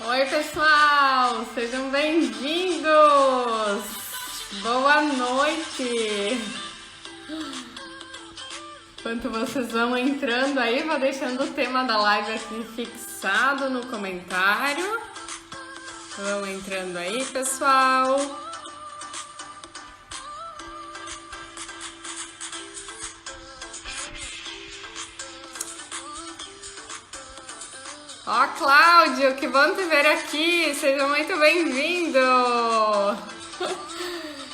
Oi, pessoal! Sejam bem-vindos! Boa noite! Enquanto vocês vão entrando aí, vou deixando o tema da live aqui fixado no comentário. Vão entrando aí, pessoal! Ó, Cláudio, que bom te ver aqui! Seja muito bem-vindo!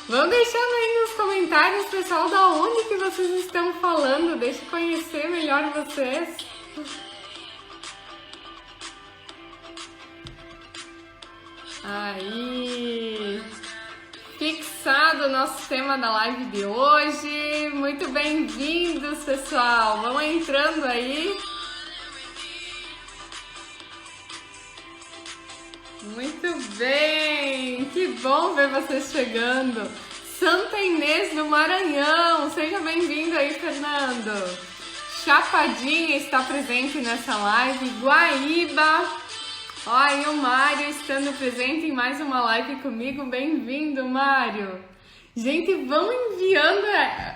Vão deixando aí nos comentários, pessoal, da onde que vocês estão falando. Deixa eu conhecer melhor vocês. Aí! Fixado o nosso tema da live de hoje. Muito bem-vindos, pessoal! Vão entrando aí. Muito bem! Que bom ver vocês chegando! Santa Inês do Maranhão! Seja bem-vindo aí, Fernando! Chapadinha está presente nessa live. Guaíba! Ó, aí o Mário estando presente em mais uma live comigo. Bem-vindo, Mário! Gente, vão enviando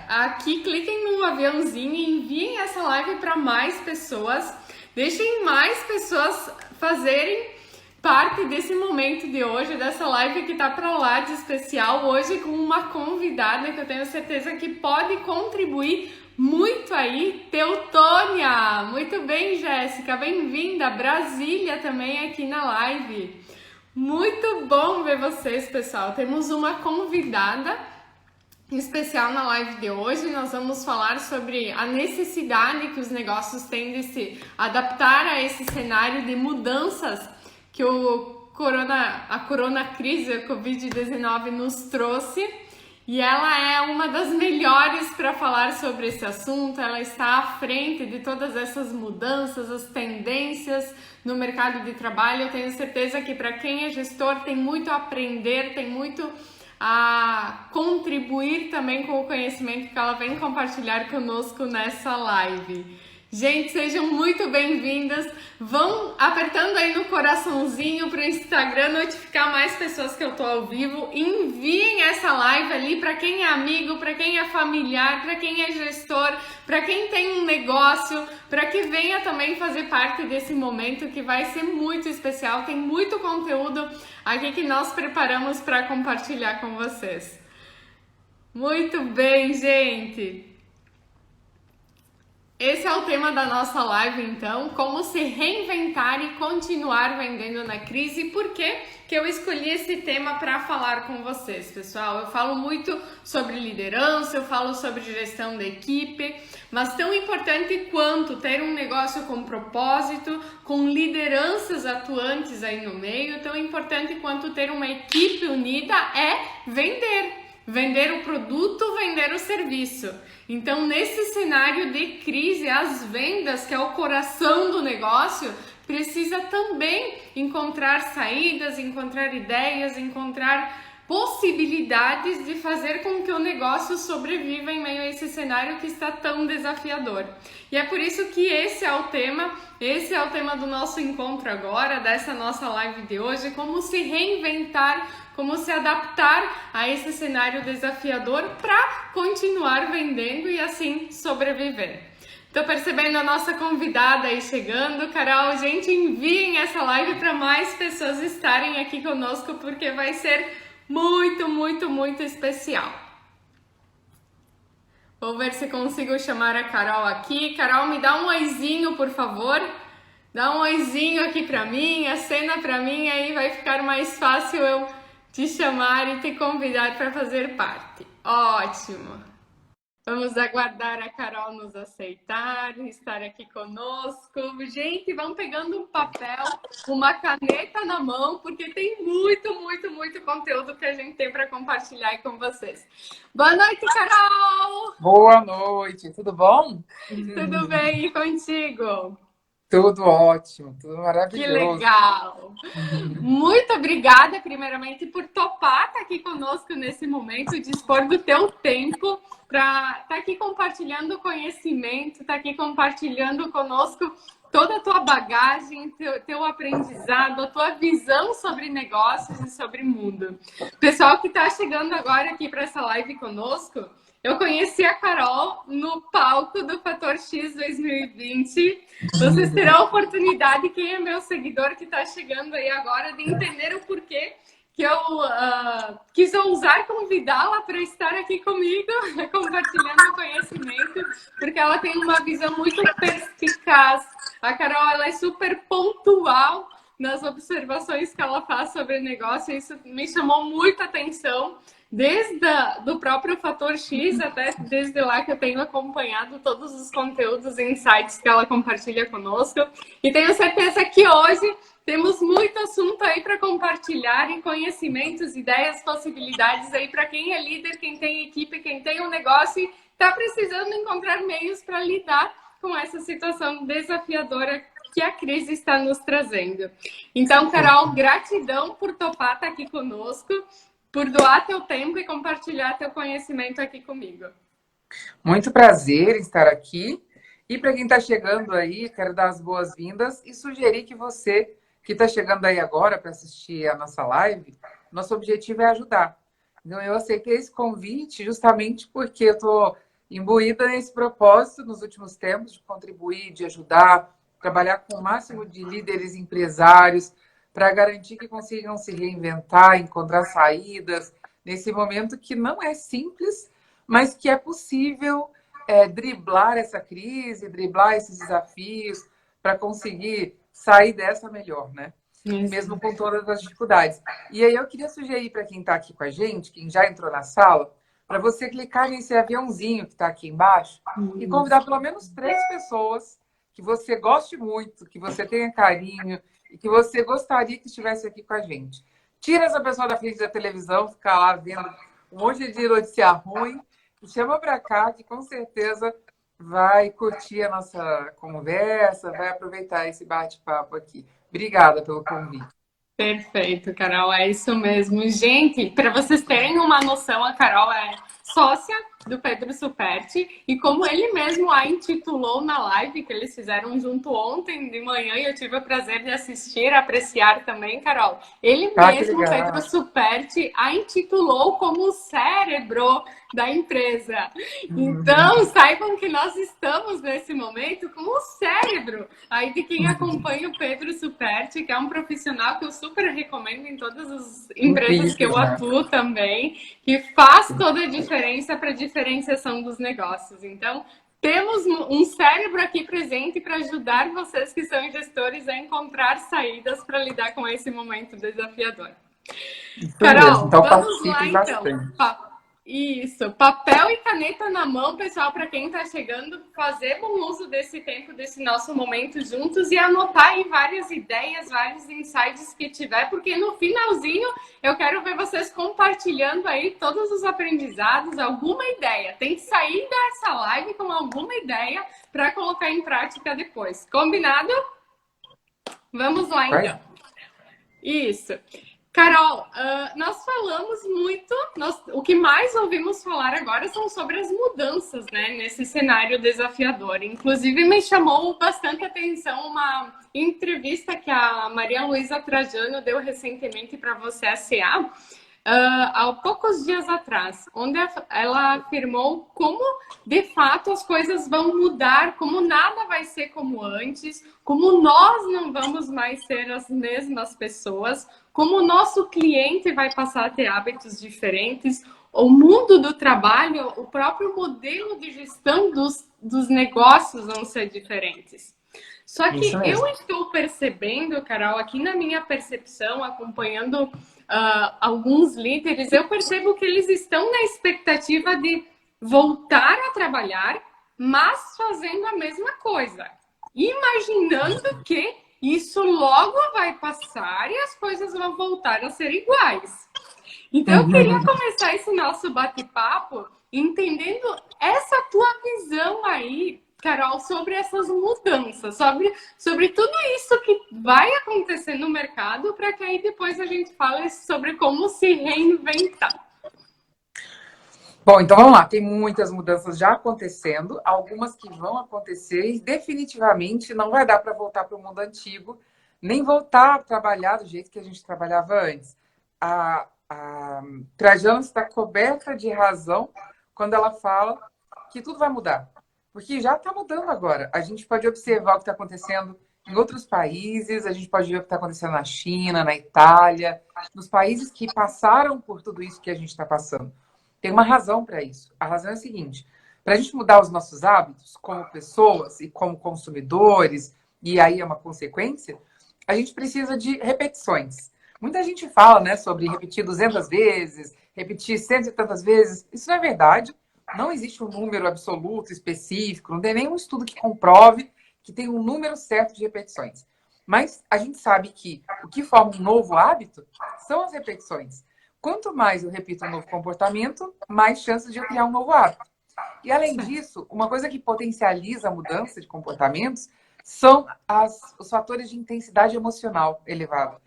aqui, cliquem no aviãozinho e enviem essa live para mais pessoas. Deixem mais pessoas fazerem parte desse momento de hoje, dessa live que tá para lá de especial, hoje com uma convidada que eu tenho certeza que pode contribuir muito aí, Teutônia! Muito bem, Jéssica, bem-vinda! Brasília também aqui na live. Muito bom ver vocês, pessoal. Temos uma convidada especial na live de hoje. Nós vamos falar sobre a necessidade que os negócios têm de se adaptar a esse cenário de mudanças que a corona crise, a Covid-19 nos trouxe, e ela é uma das melhores para falar sobre esse assunto. Ela está à frente de todas essas mudanças, as tendências no mercado de trabalho. Eu tenho certeza que para quem é gestor tem muito a aprender, tem muito a contribuir também com o conhecimento que ela vem compartilhar conosco nessa live. Gente, sejam muito bem-vindas. Vão apertando aí no coraçãozinho para o Instagram notificar mais pessoas que eu tô ao vivo. Enviem essa live ali para quem é amigo, para quem é familiar, para quem é gestor, para quem tem um negócio, para que venha também fazer parte desse momento que vai ser muito especial. Tem muito conteúdo aqui que nós preparamos para compartilhar com vocês. Muito bem, gente! Esse é o tema da nossa live, então, como se reinventar e continuar vendendo na crise. Por que eu escolhi esse tema para falar com vocês, pessoal? Eu falo muito sobre liderança, eu falo sobre gestão da equipe, mas tão importante quanto ter um negócio com propósito, com lideranças atuantes aí no meio, tão importante quanto ter uma equipe unida é vender. Vender o produto, vender o serviço. Então, nesse cenário de crise, as vendas, que é o coração do negócio, precisa também encontrar saídas, encontrar ideias, encontrar possibilidades de fazer com que o negócio sobreviva em meio a esse cenário que está tão desafiador. E é por isso que esse é o tema do nosso encontro agora, dessa nossa live de hoje, como se reinventar, como se adaptar a esse cenário desafiador para continuar vendendo e assim sobreviver. Tô percebendo a nossa convidada aí chegando. Carol, gente, enviem essa live para mais pessoas estarem aqui conosco, porque vai ser muito, muito, muito especial. Vou ver se consigo chamar a Carol aqui. Carol, me dá um oizinho, por favor. Dá um oizinho aqui para mim, acena para mim, aí vai ficar mais fácil eu te chamar e te convidar para fazer parte. Ótimo! Vamos aguardar a Carol nos aceitar, estar aqui conosco. Gente, vão pegando um papel, uma caneta na mão, porque tem muito, muito, muito conteúdo que a gente tem para compartilhar com vocês. Boa noite, Carol! Boa noite, tudo bom? Tudo bem, e contigo? Tudo ótimo, tudo Que maravilhoso. legal! Muito obrigada, primeiramente, por topar estar aqui conosco nesse momento, dispor do teu tempo para estar aqui compartilhando conhecimento, estar aqui compartilhando conosco toda a tua bagagem, teu aprendizado, a tua visão sobre negócios e sobre mundo. Pessoal que está chegando agora aqui para essa live conosco, eu conheci a Carol no palco do Fator X 2020. Vocês terão a oportunidade, quem é meu seguidor que está chegando aí agora, de entender o porquê que eu quis ousar convidá-la para estar aqui comigo, compartilhando conhecimento, porque ela tem uma visão muito perspicaz. A Carol, ela é super pontual nas observações que ela faz sobre o negócio, e isso me chamou muita atenção, desde do próprio Fator X, até desde lá que eu tenho acompanhado todos os conteúdos e insights que ela compartilha conosco, e tenho certeza que hoje temos muito assunto aí para compartilhar, e conhecimentos, ideias, possibilidades aí para quem é líder, quem tem equipe, quem tem um negócio e está precisando encontrar meios para lidar com essa situação desafiadora que a crise está nos trazendo. Então, Carol, gratidão por topar estar aqui conosco, por doar teu tempo e compartilhar teu conhecimento aqui comigo. Muito prazer em estar aqui. E para quem está chegando aí, quero dar as boas-vindas e sugerir que você que está chegando aí agora para assistir a nossa live, nosso objetivo é ajudar. Então, eu aceitei esse convite justamente porque eu estou imbuída nesse propósito nos últimos tempos de contribuir, de ajudar, trabalhar com o máximo de líderes empresários para garantir que consigam se reinventar, encontrar saídas nesse momento que não é simples, mas que é possível driblar essa crise, driblar esses desafios para conseguir sair dessa melhor, né? Mesmo com todas as dificuldades. E aí eu queria sugerir para quem está aqui com a gente, quem já entrou na sala, para você clicar nesse aviãozinho que está aqui embaixo e convidar pelo menos 3 pessoas que você goste muito, que você tenha carinho e que você gostaria que estivesse aqui com a gente. Tira essa pessoa da frente da televisão, ficar lá vendo um monte de notícia ruim, e chama para cá que com certeza vai curtir a nossa conversa, vai aproveitar esse bate-papo aqui. Obrigada pelo convite. Perfeito, Carol, é isso mesmo. Gente, para vocês terem uma noção, a Carol é sócia do Pedro Superti, e como ele mesmo a intitulou na live que eles fizeram junto ontem de manhã, e eu tive o prazer de assistir, apreciar também, Carol, ele mesmo, Pedro Superti, a intitulou como o cérebro da empresa. Então, saibam que nós estamos nesse momento com o cérebro aí de quem acompanha o Pedro Superti, que é um profissional que eu super recomendo em todas as empresas que eu atuo também, que faz toda a diferença para a diferenciação dos negócios. Então, temos um cérebro aqui presente para ajudar vocês que são gestores a encontrar saídas para lidar com esse momento desafiador. Carol, então, vamos lá então. Isso, papel e caneta na mão, pessoal, para quem está chegando, fazer bom uso desse tempo, desse nosso momento juntos, e anotar aí várias ideias, vários insights que tiver, porque no finalzinho eu quero ver vocês compartilhando aí todos os aprendizados, alguma ideia. Tem que sair dessa live com alguma ideia para colocar em prática depois. Combinado? Vamos lá, então. Isso. Carol, nós falamos muito, o que mais ouvimos falar agora são sobre as mudanças, né, nesse cenário desafiador. Inclusive, me chamou bastante atenção uma entrevista que a Maria Luísa Trajano deu recentemente para você, SA, há poucos dias atrás, onde ela afirmou como, de fato, as coisas vão mudar, como nada vai ser como antes, como nós não vamos mais ser as mesmas pessoas, como o nosso cliente vai passar a ter hábitos diferentes, o mundo do trabalho, o próprio modelo de gestão dos negócios vão ser diferentes. Só que eu estou percebendo, Carol, aqui na minha percepção, acompanhando alguns líderes, eu percebo que eles estão na expectativa de voltar a trabalhar, mas fazendo a mesma coisa. Imaginando que isso logo vai passar e as coisas vão voltar a ser iguais. Então, eu queria começar esse nosso bate-papo entendendo essa tua visão aí, Carol, sobre essas mudanças, sobre tudo isso que vai acontecer no mercado, para que aí depois a gente fale sobre como se reinventar. Bom, então vamos lá. Tem muitas mudanças já acontecendo, algumas que vão acontecer e definitivamente não vai dar para voltar para o mundo antigo, nem voltar a trabalhar do jeito que a gente trabalhava antes. A Trajano está coberta de razão quando ela fala que tudo vai mudar, porque já está mudando agora. A gente pode observar o que está acontecendo em outros países, a gente pode ver o que está acontecendo na China, na Itália, nos países que passaram por tudo isso que a gente está passando. Tem uma razão para isso. A razão é a seguinte: para a gente mudar os nossos hábitos como pessoas e como consumidores, e aí é uma consequência, a gente precisa de repetições. Muita gente fala, né, sobre repetir 200 vezes, repetir cento e tantas vezes. Isso não é verdade. Não existe um número absoluto, específico, não tem nenhum estudo que comprove que tem um número certo de repetições. Mas a gente sabe que o que forma um novo hábito são as repetições. Quanto mais eu repito um novo comportamento, mais chances de eu criar um novo hábito. E além disso, uma coisa que potencializa a mudança de comportamentos são os fatores de intensidade emocional elevada.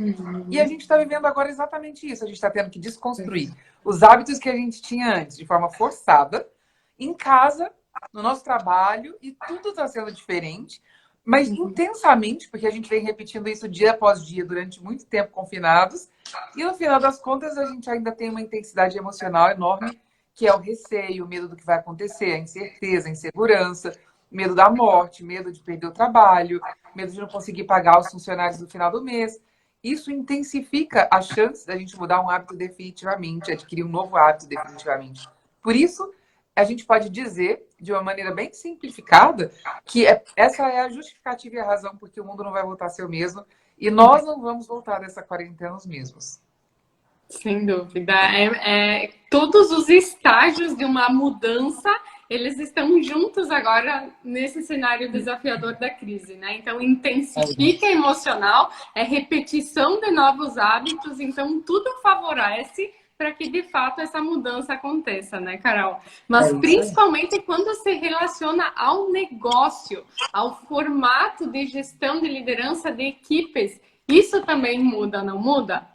E a gente está vivendo agora exatamente isso. A gente está tendo que desconstruir os hábitos que a gente tinha antes de forma forçada, em casa, no nosso trabalho, e tudo está sendo diferente, mas intensamente, porque a gente vem repetindo isso dia após dia durante muito tempo confinados, e no final das contas a gente ainda tem uma intensidade emocional enorme, que é o receio, o medo do que vai acontecer, a incerteza, a insegurança, medo da morte, medo de perder o trabalho, medo de não conseguir pagar os funcionários no final do mês. Isso intensifica a chance da gente mudar um hábito definitivamente, adquirir um novo hábito definitivamente. Por isso, a gente pode dizer, de uma maneira bem simplificada, que essa é a justificativa e a razão porque o mundo não vai voltar a ser o mesmo e nós não vamos voltar dessa quarentena os mesmos. Sem dúvida. Todos os estágios de uma mudança, eles estão juntos agora nesse cenário desafiador da crise, né? Então, intensifica emocional, é repetição de novos hábitos, então tudo favorece para que, de fato, essa mudança aconteça, né, Carol? Mas, principalmente, quando se relaciona ao negócio, ao formato de gestão, de liderança de equipes, isso também muda, não muda?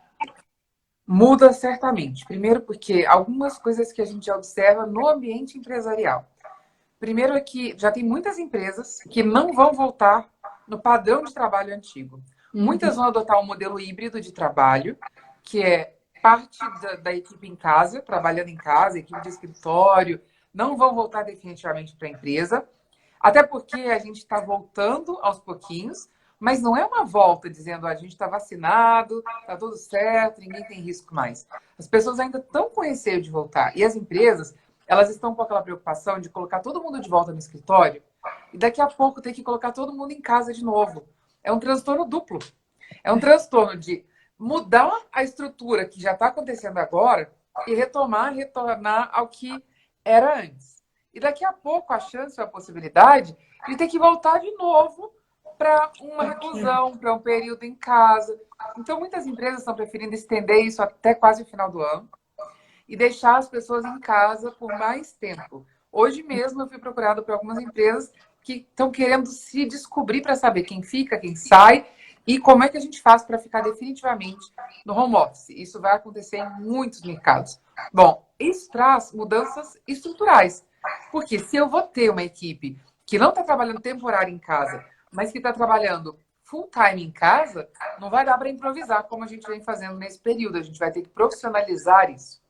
Muda certamente. Primeiro porque algumas coisas que a gente observa no ambiente empresarial. Primeiro é que já tem muitas empresas que não vão voltar no padrão de trabalho antigo. Muitas vão adotar um modelo híbrido de trabalho, que é parte da equipe em casa, trabalhando em casa, equipe de escritório, não vão voltar definitivamente para a empresa, até porque a gente está voltando aos pouquinhos, mas não é uma volta dizendo a gente está vacinado, está tudo certo, ninguém tem risco mais. As pessoas ainda estão com receio de voltar. E as empresas, elas estão com aquela preocupação de colocar todo mundo de volta no escritório e daqui a pouco ter que colocar todo mundo em casa de novo. É um transtorno duplo. É um transtorno de mudar a estrutura que já está acontecendo agora e retornar ao que era antes. E daqui a pouco a chance ou a possibilidade de ter que voltar de novo para uma reclusão, para um período em casa. Então, muitas empresas estão preferindo estender isso até quase o final do ano e deixar as pessoas em casa por mais tempo. Hoje mesmo eu fui procurada por algumas empresas que estão querendo se descobrir para saber quem fica, quem sai e como é que a gente faz para ficar definitivamente no home office. Isso vai acontecer em muitos mercados. Bom, isso traz mudanças estruturais. Porque se eu vou ter uma equipe que não está trabalhando temporário em casa, mas que está trabalhando full time em casa, não vai dar para improvisar como a gente vem fazendo nesse período. A gente vai ter que profissionalizar isso.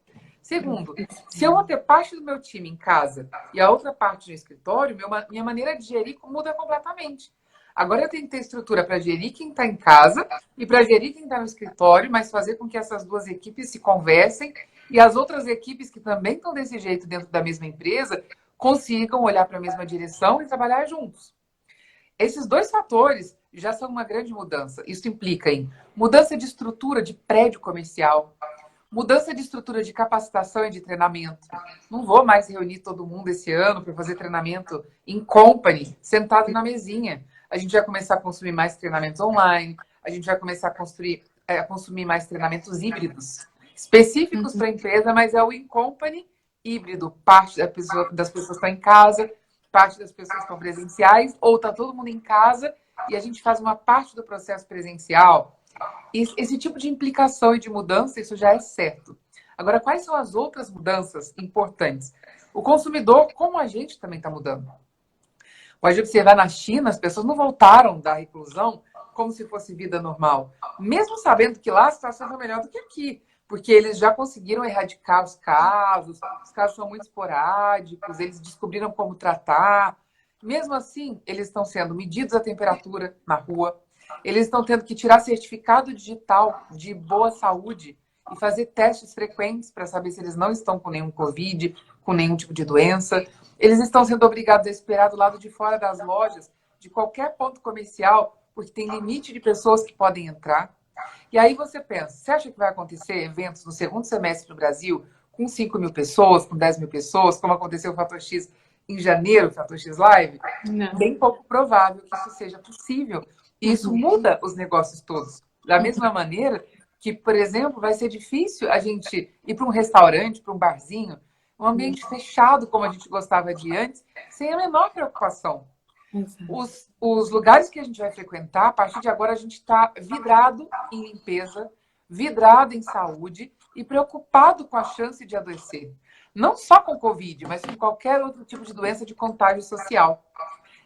Segundo, se eu vou ter parte do meu time em casa e a outra parte no escritório, minha maneira de gerir muda completamente. Agora eu tenho que ter estrutura para gerir quem está em casa e para gerir quem está no escritório, mas fazer com que essas duas equipes se conversem e as outras equipes que também estão desse jeito dentro da mesma empresa consigam olhar para a mesma direção e trabalhar juntos. Esses dois fatores já são uma grande mudança. Isso implica em mudança de estrutura de prédio comercial, mudança de estrutura de capacitação e de treinamento. Não vou mais reunir todo mundo esse ano para fazer treinamento em company, sentado na mesinha. A gente vai começar a consumir mais treinamentos online, a gente vai começar a consumir mais treinamentos híbridos, específicos para a empresa, mas é o in company híbrido. Parte das pessoas estão em casa, parte das pessoas estão presenciais, ou está todo mundo em casa e a gente faz uma parte do processo presencial. Esse tipo de implicação e de mudança, isso já é certo. Agora, quais são as outras mudanças importantes? O consumidor, como a gente, também está mudando. Pode observar na China, as pessoas não voltaram da reclusão como se fosse vida normal, mesmo sabendo que lá a situação está melhor do que aqui, porque eles já conseguiram erradicar os casos são muito esporádicos, eles descobriram como tratar. Mesmo assim, eles estão sendo medidos a temperatura na rua, eles estão tendo que tirar certificado digital de boa saúde e fazer testes frequentes para saber se eles não estão com nenhum Covid, com nenhum tipo de doença. Eles estão sendo obrigados a esperar do lado de fora das lojas, de qualquer ponto comercial, porque tem limite de pessoas que podem entrar. E aí você pensa, você acha que vai acontecer eventos no segundo semestre no Brasil com 5 mil pessoas, com 10 mil pessoas, como aconteceu o Fator X em janeiro, o Fator X Live? Não. Bem pouco provável que isso seja possível. E isso muda os negócios todos. Da mesma maneira que, por exemplo, vai ser difícil a gente ir para um restaurante, para um barzinho, um ambiente fechado, como a gente gostava de antes, sem a menor preocupação. Os lugares que a gente vai frequentar, a partir de agora, a gente está vidrado em limpeza, vidrado em saúde e preocupado com a chance de adoecer. Não só com Covid, mas com qualquer outro tipo de doença de contágio social.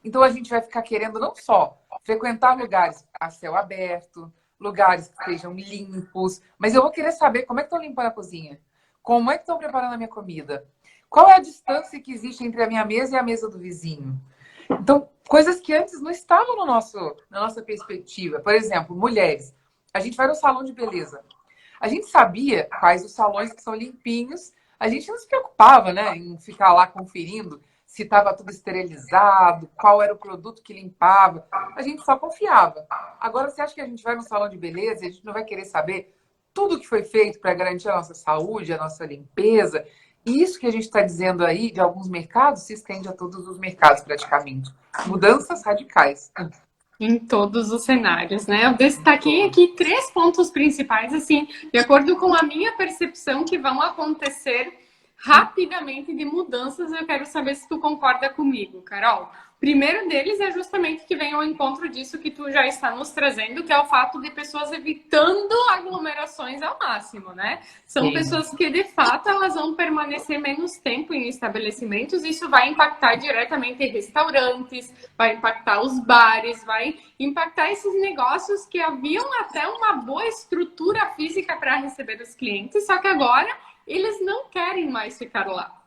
Então, a gente vai ficar querendo não só frequentar lugares a céu aberto, lugares que estejam limpos, mas eu vou querer saber como é que estão limpando a cozinha, como é que estão preparando a minha comida, qual é a distância que existe entre a minha mesa e a mesa do vizinho. Então, coisas que antes não estavam na nossa perspectiva. Por exemplo, mulheres. A gente vai no salão de beleza. A gente sabia quais os salões que são limpinhos. A gente não se preocupava, né, em ficar lá conferindo se estava tudo esterilizado, qual era o produto que limpava. A gente só confiava. Agora, você acha que a gente vai no salão de beleza e a gente não vai querer saber tudo que foi feito para garantir a nossa saúde, a nossa limpeza? E isso que a gente está dizendo aí de alguns mercados se estende a todos os mercados praticamente. Mudanças radicais. Em todos os cenários, né? Eu destaquei aqui 3 pontos principais, assim, de acordo com a minha percepção, que vão acontecer rapidamente de mudanças. Eu quero saber se tu concorda comigo, Carol. O primeiro deles é justamente que vem ao encontro disso que tu já está nos trazendo, que é o fato de pessoas evitando aglomerações ao máximo, né? São Sim. pessoas que, de fato, elas vão permanecer menos tempo em estabelecimentos. Isso vai impactar diretamente restaurantes, vai impactar os bares, vai impactar esses negócios que haviam até uma boa estrutura física para receber os clientes, só que agora eles não querem mais ficar lá.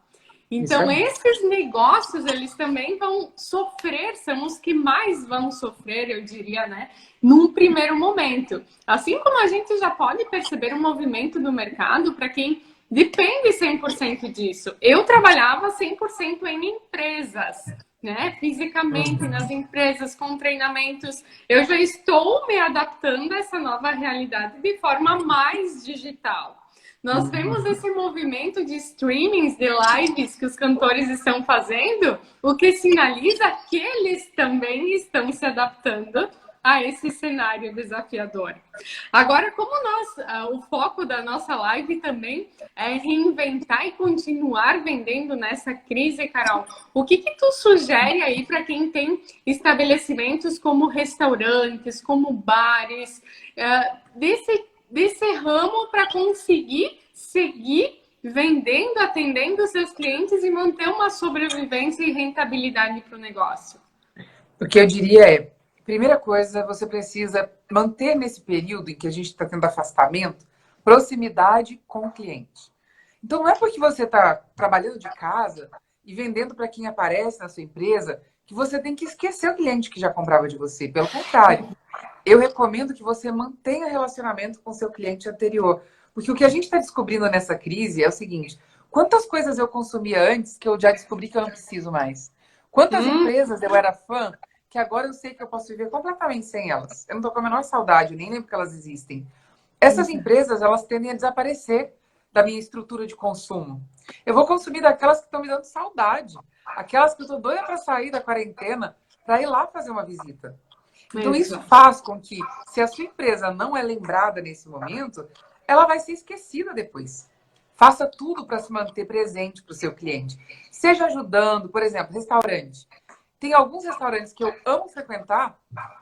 Então, esses negócios, eles também vão sofrer, são os que mais vão sofrer, eu diria, né? Num primeiro momento. Assim como a gente já pode perceber um movimento no mercado para quem depende 100% disso. Eu trabalhava 100% em empresas, né? Fisicamente, nas empresas, com treinamentos. Eu já estou me adaptando a essa nova realidade de forma mais digital. Nós vemos esse movimento de streamings, de lives que os cantores estão fazendo, o que sinaliza que eles também estão se adaptando a esse cenário desafiador. Agora, como o foco da nossa live também é reinventar e continuar vendendo nessa crise, Carol, o que tu sugere aí para quem tem estabelecimentos como restaurantes, como bares, desse ramo para conseguir seguir vendendo, atendendo seus clientes e manter uma sobrevivência e rentabilidade para o negócio? O que eu diria é, primeira coisa, você precisa manter nesse período em que a gente está tendo afastamento, proximidade com o cliente. Então, não é porque você está trabalhando de casa e vendendo para quem aparece na sua empresa que você tem que esquecer o cliente que já comprava de você. Pelo contrário, eu recomendo que você mantenha relacionamento com o seu cliente anterior. Porque o que a gente está descobrindo nessa crise é o seguinte: quantas coisas eu consumia antes que eu já descobri que eu não preciso mais? Quantas empresas eu era fã que agora eu sei que eu posso viver completamente sem elas? Eu não estou com a menor saudade, eu nem lembro que elas existem. Essas empresas, elas tendem a desaparecer da minha estrutura de consumo. Eu vou consumir daquelas que estão me dando saudade. Aquelas que eu estou doida para sair da quarentena para ir lá fazer uma visita. Então, isso faz com que, se a sua empresa não é lembrada nesse momento, ela vai ser esquecida depois. Faça tudo para se manter presente para o seu cliente. Seja ajudando, por exemplo, restaurante. Tem alguns restaurantes que eu amo frequentar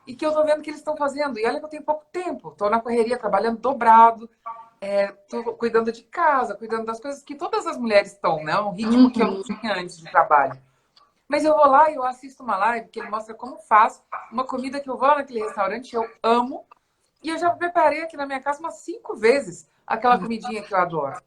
e que eu estou vendo que eles estão fazendo. E olha que eu tenho pouco tempo. Estou na correria, trabalhando dobrado. tô cuidando de casa, cuidando das coisas que todas as mulheres estão, né? Um ritmo que eu não tinha antes de trabalho. Mas eu vou lá e eu assisto uma live que ele mostra como faz uma comida que eu vou lá naquele restaurante, eu amo, e eu já preparei aqui na minha casa umas 5 vezes aquela comidinha que eu adoro.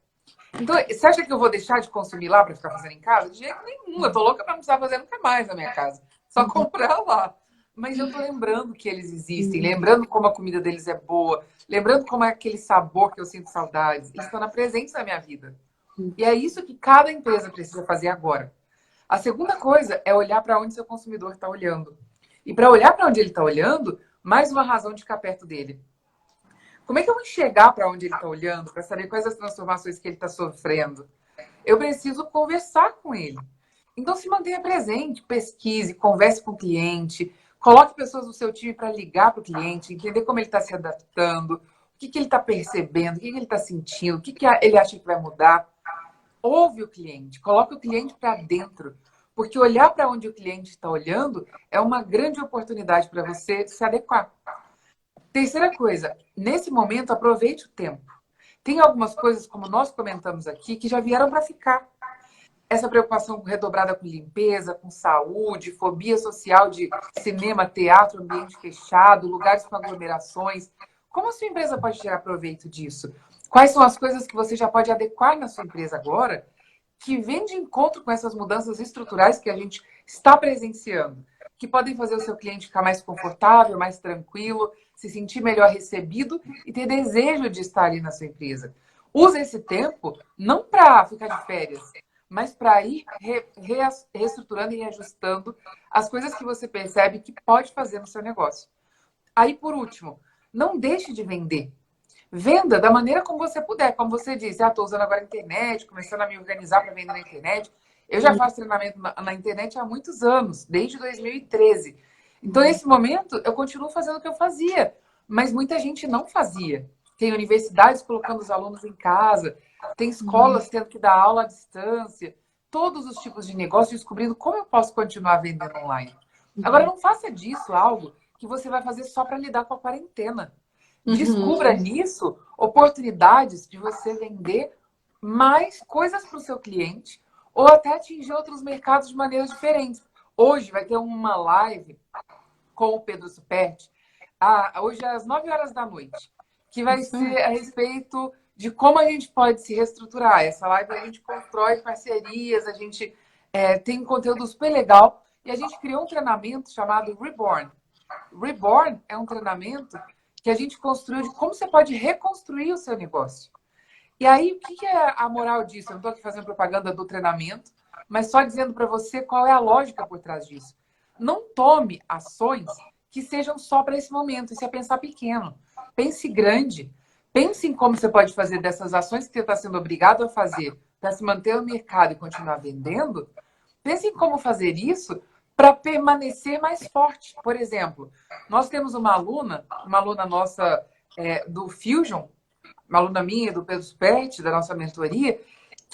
Então, você acha que eu vou deixar de consumir lá para ficar fazendo em casa? De jeito nenhum. Eu tô louca para não precisar fazer nunca mais na minha casa. Só comprar lá. Mas eu tô lembrando que eles existem, lembrando como a comida deles é boa, lembrando como é aquele sabor que eu sinto saudades. Eles estão na presença da minha vida. E é isso que cada empresa precisa fazer agora. A segunda coisa é olhar para onde seu consumidor está olhando. E para olhar para onde ele está olhando, mais uma razão de ficar perto dele. Como é que eu vou enxergar para onde ele está olhando, para saber quais as transformações que ele está sofrendo? Eu preciso conversar com ele. Então, se mantenha presente, pesquise, converse com o cliente, coloque pessoas do seu time para ligar para o cliente, entender como ele está se adaptando, o que ele está percebendo, o que ele está sentindo, o que ele acha que vai mudar. Ouve o cliente, coloque o cliente para dentro, porque olhar para onde o cliente está olhando é uma grande oportunidade para você se adequar. Terceira coisa, nesse momento, aproveite o tempo. Tem algumas coisas, como nós comentamos aqui, que já vieram para ficar. Essa preocupação redobrada com limpeza, com saúde, fobia social de cinema, teatro, ambiente fechado, lugares com aglomerações. Como a sua empresa pode tirar proveito disso? Quais são as coisas que você já pode adequar na sua empresa agora, que vem de encontro com essas mudanças estruturais que a gente está presenciando, que podem fazer o seu cliente ficar mais confortável, mais tranquilo, se sentir melhor recebido e ter desejo de estar ali na sua empresa. Use esse tempo não para ficar de férias, mas para ir reestruturando e reajustando as coisas que você percebe que pode fazer no seu negócio. Aí, por último, não deixe de vender. Venda da maneira como você puder. Como você disse, estou usando agora a internet, começando a me organizar para vender na internet. Eu já faço treinamento na internet há muitos anos, desde 2013. Então, nesse momento, eu continuo fazendo o que eu fazia, mas muita gente não fazia. Tem universidades colocando os alunos em casa, tem escolas tendo que dar aula à distância, todos os tipos de negócio descobrindo como eu posso continuar vendendo online. Agora, não faça disso algo que você vai fazer só para lidar com a quarentena. Descubra nisso oportunidades de você vender mais coisas para o seu cliente ou até atingir outros mercados de maneiras diferentes. Hoje vai ter uma live com o Pedro Superti, hoje às 9 horas da noite, que vai ser a respeito de como a gente pode se reestruturar. Essa live a gente constrói parcerias, a gente tem um conteúdo super legal e a gente criou um treinamento chamado Reborn. Reborn é um treinamento que a gente construiu de como você pode reconstruir o seu negócio. E aí, o que é a moral disso? Eu não estou aqui fazendo propaganda do treinamento, mas só dizendo para você qual é a lógica por trás disso. Não tome ações que sejam só para esse momento. Isso é pensar pequeno. Pense grande. Pense em como você pode fazer dessas ações que você está sendo obrigado a fazer para se manter no mercado e continuar vendendo. Pense em como fazer isso para permanecer mais forte. Por exemplo, nós temos uma aluna nossa do Fusion, uma aluna minha, do Pedro Superti, da nossa mentoria,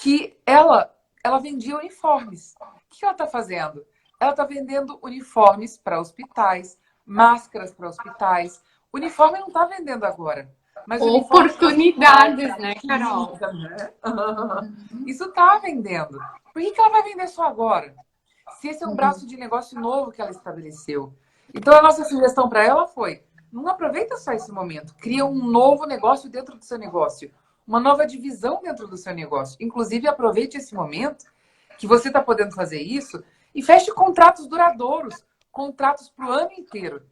que ela vendia uniformes. O que ela está fazendo? Ela está vendendo uniformes para hospitais, máscaras para hospitais. Uniforme não está vendendo agora. Mas oportunidades, né, Carol? Né? Isso está vendendo. Por que ela vai vender só agora? Se esse é um braço de negócio novo que ela estabeleceu. Então, a nossa sugestão para ela foi: não aproveita só esse momento, cria um novo negócio dentro do seu negócio, uma nova divisão dentro do seu negócio. Inclusive, aproveite esse momento que você está podendo fazer isso e feche contratos duradouros, contratos para o ano inteiro.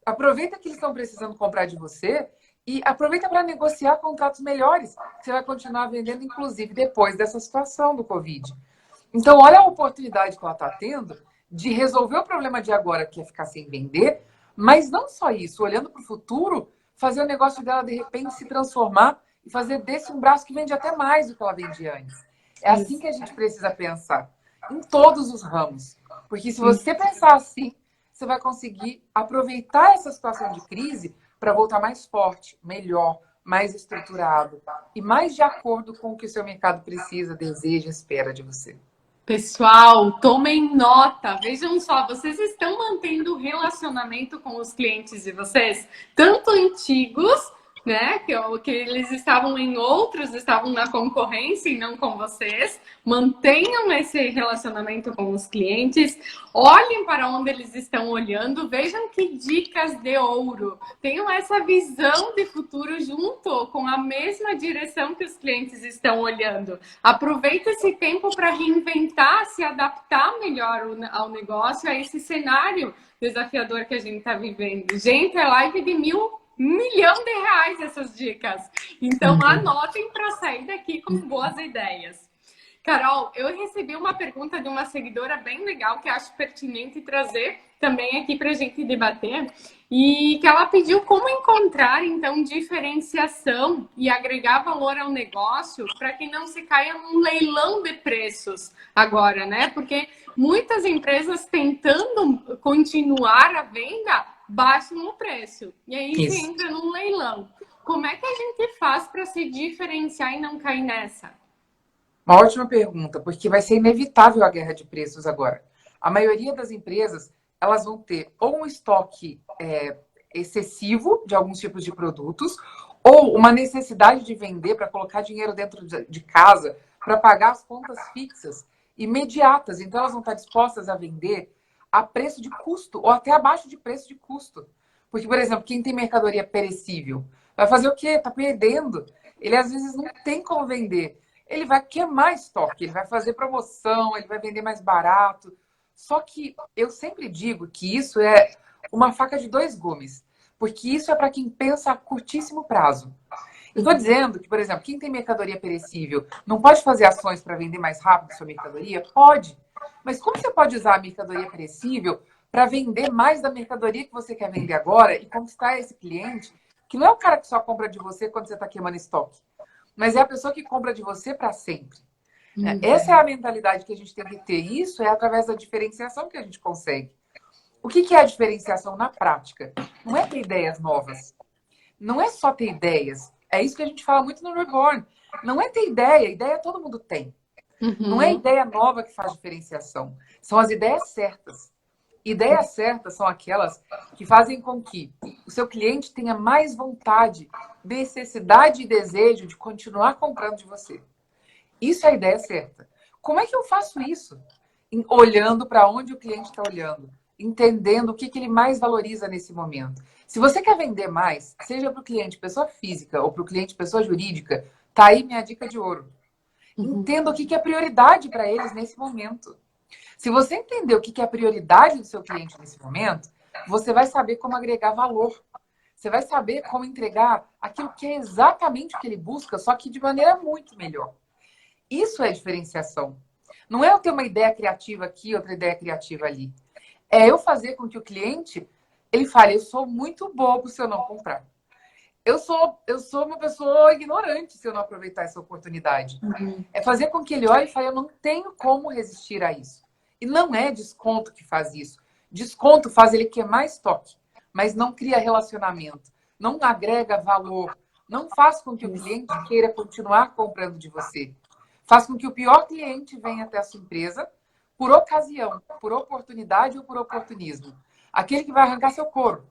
Aproveita que eles estão precisando comprar de você e aproveita para negociar contratos melhores, que você vai continuar vendendo, inclusive, depois dessa situação do Covid. Então, olha a oportunidade que ela está tendo de resolver o problema de agora, que é ficar sem vender, mas não só isso, olhando para o futuro, fazer o negócio dela, de repente, se transformar e fazer desse um braço que vende até mais do que ela vendia antes. É assim que a gente precisa pensar, em todos os ramos. Porque se você pensar assim, você vai conseguir aproveitar essa situação de crise para voltar mais forte, melhor, mais estruturado e mais de acordo com o que o seu mercado precisa, deseja, espera de você. Pessoal, tomem nota. Vejam só, vocês estão mantendo o relacionamento com os clientes de vocês, tanto antigos né? Que eles estavam em outros, estavam na concorrência e não com vocês. Mantenham esse relacionamento com os clientes, olhem para onde eles estão olhando, vejam que dicas de ouro. Tenham essa visão de futuro junto com a mesma direção que os clientes estão olhando. Aproveita esse tempo para reinventar, se adaptar melhor ao negócio, a esse cenário desafiador que a gente está vivendo. Gente, é live de 1 milhão de reais essas dicas. Então, anotem para sair daqui com boas ideias. Carol, eu recebi uma pergunta de uma seguidora bem legal que acho pertinente trazer também aqui para a gente debater. E que ela pediu como encontrar, então, diferenciação e agregar valor ao negócio para que não se caia num leilão de preços agora, né? Porque muitas empresas tentando continuar a venda baixam o preço. E aí você entra num leilão. Como é que a gente faz para se diferenciar e não cair nessa? Uma ótima pergunta, porque vai ser inevitável a guerra de preços agora. A maioria das empresas, elas vão ter ou um estoque excessivo de alguns tipos de produtos, ou uma necessidade de vender para colocar dinheiro dentro de casa, para pagar as contas fixas imediatas. Então, elas vão estar dispostas a vender a preço de custo, ou até abaixo de preço de custo. Porque, por exemplo, quem tem mercadoria perecível, vai fazer o quê? Está perdendo. Ele, às vezes, não tem como vender. Ele vai queimar estoque, ele vai fazer promoção, ele vai vender mais barato. Só que eu sempre digo que isso é uma faca de dois gumes, porque isso é para quem pensa a curtíssimo prazo. Eu estou dizendo que, por exemplo, quem tem mercadoria perecível não pode fazer ações para vender mais rápido sua mercadoria? Pode. Mas como você pode usar a mercadoria perecível para vender mais da mercadoria que você quer vender agora e conquistar esse cliente, que não é o cara que só compra de você quando você está queimando estoque, mas é a pessoa que compra de você para sempre. Essa é a mentalidade que a gente tem que ter. Isso é através da diferenciação que a gente consegue. O que é a diferenciação na prática? Não é ter ideias novas. Não é só ter ideias. É isso que a gente fala muito no Reborn. Não é ter ideia. Ideia todo mundo tem. Não é ideia nova que faz diferenciação. São as ideias certas. Ideias certas são aquelas que fazem com que o seu cliente tenha mais vontade, necessidade e desejo de continuar comprando de você. Isso é a ideia certa. Como é que eu faço isso? Olhando para onde o cliente está olhando, entendendo o que ele mais valoriza nesse momento. Se você quer vender mais, seja para o cliente pessoa física ou para o cliente pessoa jurídica, tá aí minha dica de ouro. Entenda o que é prioridade para eles nesse momento. Se você entender o que é a prioridade do seu cliente nesse momento, você vai saber como agregar valor. Você vai saber como entregar aquilo que é exatamente o que ele busca, só que de maneira muito melhor. Isso é diferenciação. Não é eu ter uma ideia criativa aqui, outra ideia criativa ali. É eu fazer com que o cliente, ele fale, eu sou muito bobo se eu não comprar. Eu sou uma pessoa ignorante se eu não aproveitar essa oportunidade. É fazer com que ele olhe e fale, eu não tenho como resistir a isso. E não é desconto que faz isso. Desconto faz ele queimar estoque, mas não cria relacionamento, não agrega valor, não faz com que o cliente queira continuar comprando de você. Faz com que o pior cliente venha até a sua empresa por ocasião, por oportunidade ou por oportunismo. Aquele que vai arrancar seu couro.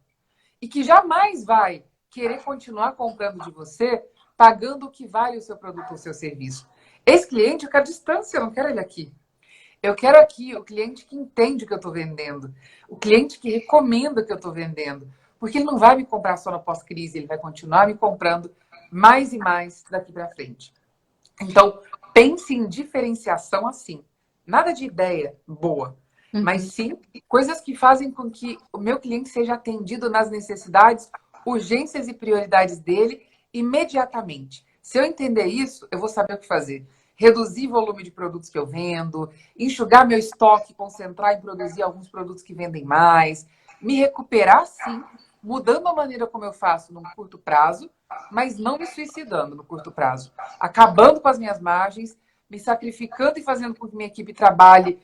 E que jamais vai querer continuar comprando de você, pagando o que vale o seu produto ou o seu serviço. Esse cliente, eu quero distância, eu não quero ele aqui. Eu quero aqui o cliente que entende o que eu estou vendendo. O cliente que recomenda o que eu estou vendendo. Porque ele não vai me comprar só no pós-crise, ele vai continuar me comprando mais e mais daqui para frente. Então, pense em diferenciação assim. Nada de ideia boa, mas sim coisas que fazem com que o meu cliente seja atendido nas necessidades, urgências e prioridades dele imediatamente. Se eu entender isso, eu vou saber o que fazer. Reduzir o volume de produtos que eu vendo, enxugar meu estoque, concentrar em produzir alguns produtos que vendem mais, me recuperar sim, mudando a maneira como eu faço num curto prazo, mas não me suicidando no curto prazo, acabando com as minhas margens, me sacrificando e fazendo com que minha equipe trabalhe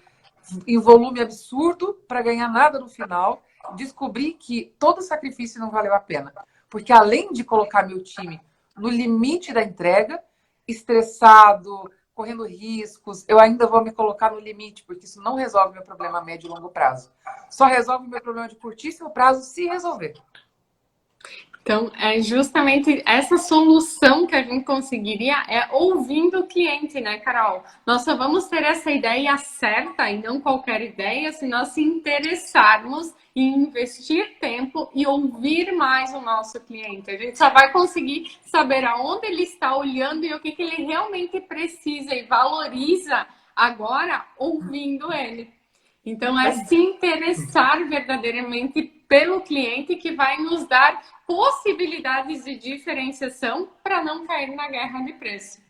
em volume absurdo para ganhar nada no final, descobri que todo sacrifício não valeu a pena. Porque além de colocar meu time no limite da entrega, estressado, correndo riscos, eu ainda vou me colocar no limite, porque isso não resolve meu problema a médio e longo prazo. Só resolve meu problema de curtíssimo prazo se resolver. Então, é justamente essa solução que a gente conseguiria é ouvindo o cliente, né, Carol? Nós só vamos ter essa ideia certa e não qualquer ideia se nós se interessarmos em investir tempo e ouvir mais o nosso cliente. A gente só vai conseguir saber aonde ele está olhando e o que ele realmente precisa e valoriza agora ouvindo ele. Então, é se interessar verdadeiramente pelo cliente que vai nos dar possibilidades de diferenciação para não cair na guerra de preço.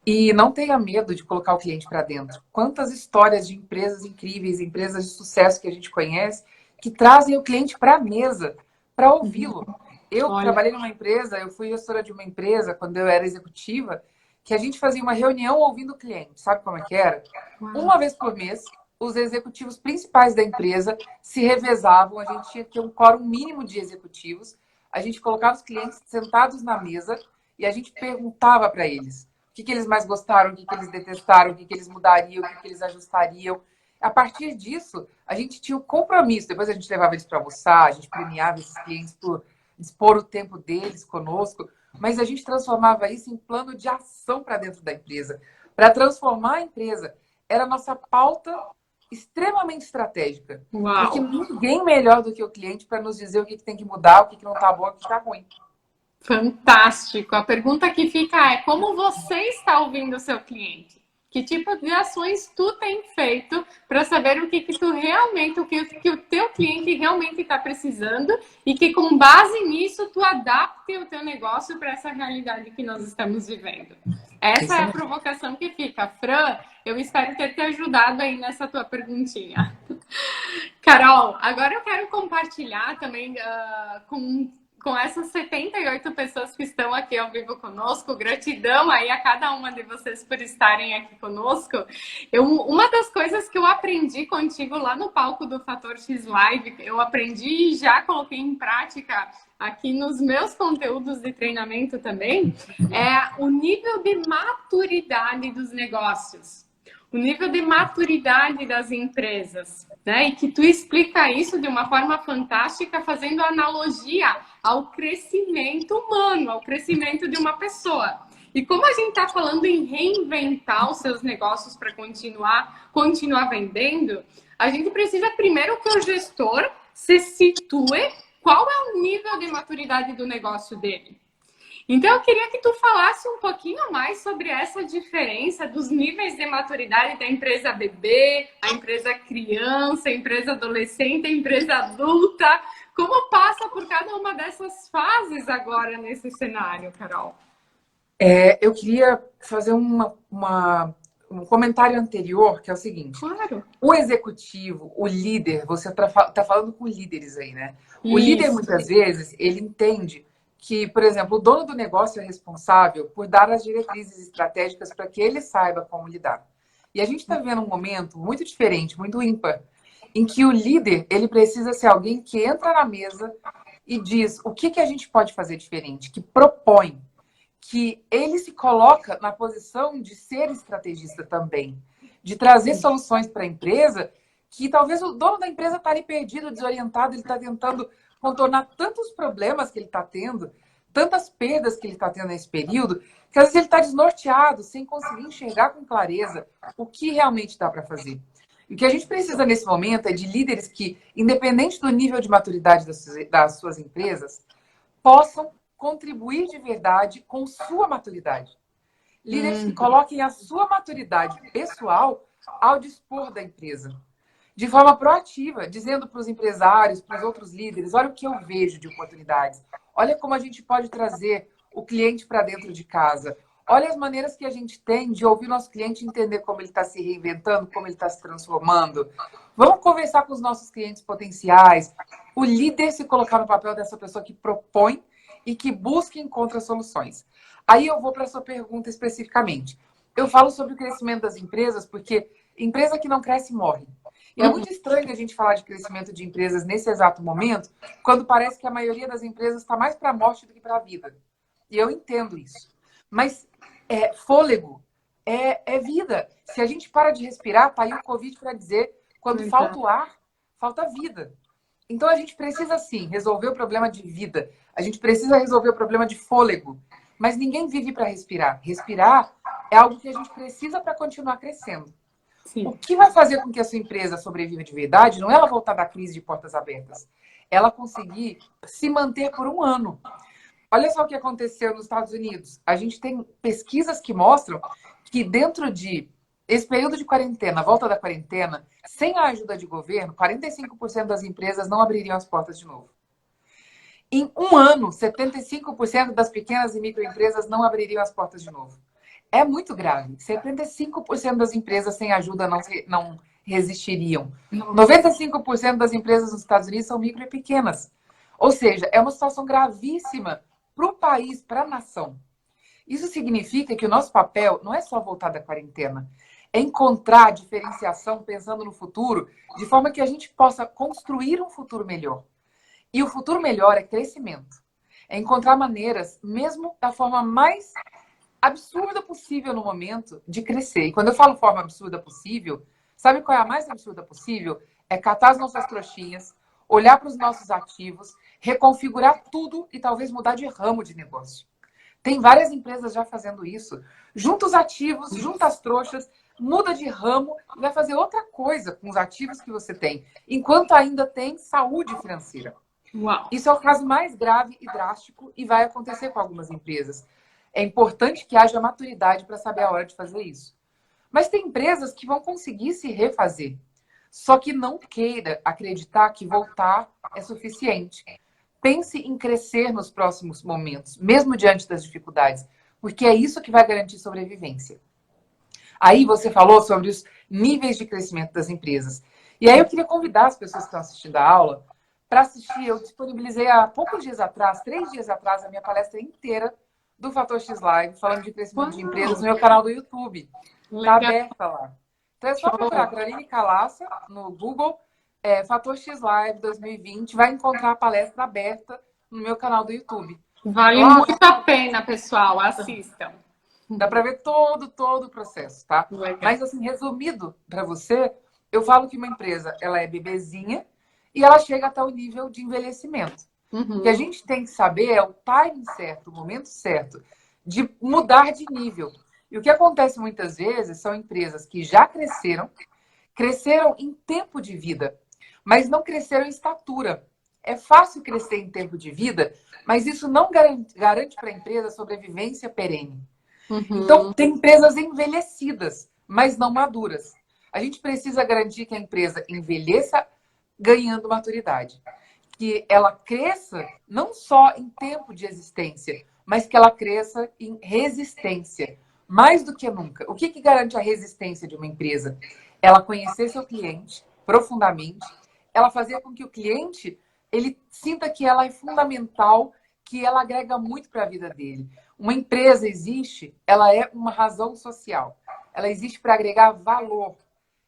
E não tenha medo de colocar o cliente para dentro. Quantas histórias de empresas incríveis, empresas de sucesso que a gente conhece, que trazem o cliente para a mesa, para ouvi-lo. Eu trabalhei numa empresa, eu fui gestora de uma empresa quando eu era executiva, que a gente fazia uma reunião ouvindo o cliente. Sabe como é que era? Uma vez por mês, os executivos principais da empresa se revezavam, a gente tinha que ter um quórum mínimo de executivos, a gente colocava os clientes sentados na mesa e a gente perguntava para eles o que eles mais gostaram, o que eles detestaram, o que eles mudariam, o que eles ajustariam. A partir disso, a gente tinha o compromisso. Depois a gente levava eles para almoçar, a gente premiava esses clientes por dispor o tempo deles conosco, mas a gente transformava isso em plano de ação para dentro da empresa, para transformar a empresa. Era a nossa pauta extremamente estratégica. Uau. Porque ninguém melhor do que o cliente para nos dizer o que tem que mudar, o que não está bom, o que está ruim. Fantástico. A pergunta que fica é: como você está ouvindo o seu cliente? Que tipo de ações tu tem feito para saber o que tu realmente, o que o teu cliente realmente está precisando e que com base nisso tu adapte o teu negócio para essa realidade que nós estamos vivendo. Essa é a provocação que fica. Fran, eu espero ter te ajudado aí nessa tua perguntinha. Carol, agora eu quero compartilhar também com essas 78 pessoas que estão aqui ao vivo conosco. Gratidão aí a cada uma de vocês por estarem aqui conosco. Uma das coisas que eu aprendi contigo lá no palco do Fator X Live, eu aprendi e já coloquei em prática aqui nos meus conteúdos de treinamento também, é o nível de maturidade dos negócios. O nível de maturidade das empresas, né? E que tu explica isso de uma forma fantástica, fazendo analogia ao crescimento humano, ao crescimento de uma pessoa. E como a gente está falando em reinventar os seus negócios para continuar vendendo, a gente precisa primeiro que o gestor se situe qual é o nível de maturidade do negócio dele. Então, eu queria que tu falasse um pouquinho mais sobre essa diferença dos níveis de maturidade da empresa bebê, a empresa criança, a empresa adolescente, a empresa adulta. Como passa por cada uma dessas fases agora nesse cenário, Carol? Eu queria fazer um comentário anterior, que é o seguinte. Claro. O executivo, o líder, você tá falando com líderes aí, né? O líder, muitas vezes, ele entende que, por exemplo, o dono do negócio é responsável por dar as diretrizes estratégicas para que ele saiba como lidar. E a gente está vivendo um momento muito diferente, muito ímpar, em que o líder, ele precisa ser alguém que entra na mesa e diz o que a gente pode fazer diferente, que propõe, que ele se coloca na posição de ser estrategista também, de trazer soluções para a empresa, que talvez o dono da empresa está ali perdido, desorientado, ele está tentando contornar tantos problemas que ele está tendo, tantas perdas que ele está tendo nesse período, que às vezes ele está desnorteado, sem conseguir enxergar com clareza o que realmente dá para fazer. E o que a gente precisa nesse momento é de líderes que, independente do nível de maturidade das suas empresas, possam contribuir de verdade com sua maturidade. Líderes que coloquem a sua maturidade pessoal ao dispor da empresa. De forma proativa, dizendo para os empresários, para os outros líderes, olha o que eu vejo de oportunidades. Olha como a gente pode trazer o cliente para dentro de casa. Olha as maneiras que a gente tem de ouvir o nosso cliente e entender como ele está se reinventando, como ele está se transformando. Vamos conversar com os nossos clientes potenciais. O líder se colocar no papel dessa pessoa que propõe e que busca e encontra soluções. Aí eu vou para a sua pergunta especificamente. Eu falo sobre o crescimento das empresas porque empresa que não cresce morre. E é muito estranho a gente falar de crescimento de empresas nesse exato momento, quando parece que a maioria das empresas está mais para a morte do que para a vida. E eu entendo isso. Mas fôlego é vida. Se a gente para de respirar, tá aí o Covid para dizer, quando falta o ar, falta vida. Então a gente precisa, sim, resolver o problema de vida. A gente precisa resolver o problema de fôlego. Mas ninguém vive para respirar. Respirar é algo que a gente precisa para continuar crescendo. Sim. O que vai fazer com que a sua empresa sobreviva de verdade não é ela voltar da crise de portas abertas. Ela conseguir se manter por um ano. Olha só o que aconteceu nos Estados Unidos. A gente tem pesquisas que mostram que dentro de esse período de quarentena, a volta da quarentena, sem a ajuda de governo, 45% das empresas não abririam as portas de novo. Em um ano, 75% das pequenas e microempresas não abririam as portas de novo. É muito grave. 75% das empresas sem ajuda não resistiriam. 95% das empresas nos Estados Unidos são micro e pequenas. Ou seja, é uma situação gravíssima para o país, para a nação. Isso significa que o nosso papel não é só voltar da quarentena, é encontrar diferenciação pensando no futuro, de forma que a gente possa construir um futuro melhor. E o futuro melhor é crescimento. É encontrar maneiras, mesmo da forma mais absurda possível no momento, de crescer. E quando eu falo forma absurda possível, sabe qual é a mais absurda possível? É catar as nossas trouxinhas, olhar para os nossos ativos, reconfigurar tudo e talvez mudar de ramo de negócio. Tem várias empresas já fazendo isso. Junta os ativos, junta as trouxas, muda de ramo e vai fazer outra coisa com os ativos que você tem, enquanto ainda tem saúde financeira. Uau. Isso é o caso mais grave e drástico e vai acontecer com algumas empresas. É importante que haja maturidade para saber a hora de fazer isso. Mas tem empresas que vão conseguir se refazer. Só que não queira acreditar que voltar é suficiente. Pense em crescer nos próximos momentos, mesmo diante das dificuldades, porque é isso que vai garantir sobrevivência. Aí você falou sobre os níveis de crescimento das empresas. E aí eu queria convidar as pessoas que estão assistindo a aula para assistir. Eu disponibilizei há poucos dias atrás, 3 dias atrás, a minha palestra inteira do Fator X Live, falando de crescimento de empresas no meu canal do YouTube. Está aberta lá. Então é só procurar Caroline Calaça no Google, Fator X Live 2020, vai encontrar a palestra aberta no meu canal do YouTube. Vale muito a pena, pessoal. Assistam. Dá para ver todo o processo, tá? Legal. Mas, assim, resumido para você, eu falo que uma empresa, ela é bebezinha e ela chega até o nível de envelhecimento. O que a gente tem que saber é o timing certo, o momento certo de mudar de nível. E o que acontece muitas vezes são empresas que já cresceram em tempo de vida, mas não cresceram em estatura. É fácil crescer em tempo de vida, mas isso não garante para a empresa sobrevivência perene. Então, tem empresas envelhecidas, mas não maduras. A gente precisa garantir que a empresa envelheça ganhando maturidade. Que ela cresça não só em tempo de existência, mas que ela cresça em resistência. Mais do que nunca. O que garante a resistência de uma empresa? Ela conhecer seu cliente profundamente, ela fazer com que o cliente ele sinta que ela é fundamental, que ela agrega muito para a vida dele. Uma empresa existe, ela é uma razão social. Ela existe para agregar valor.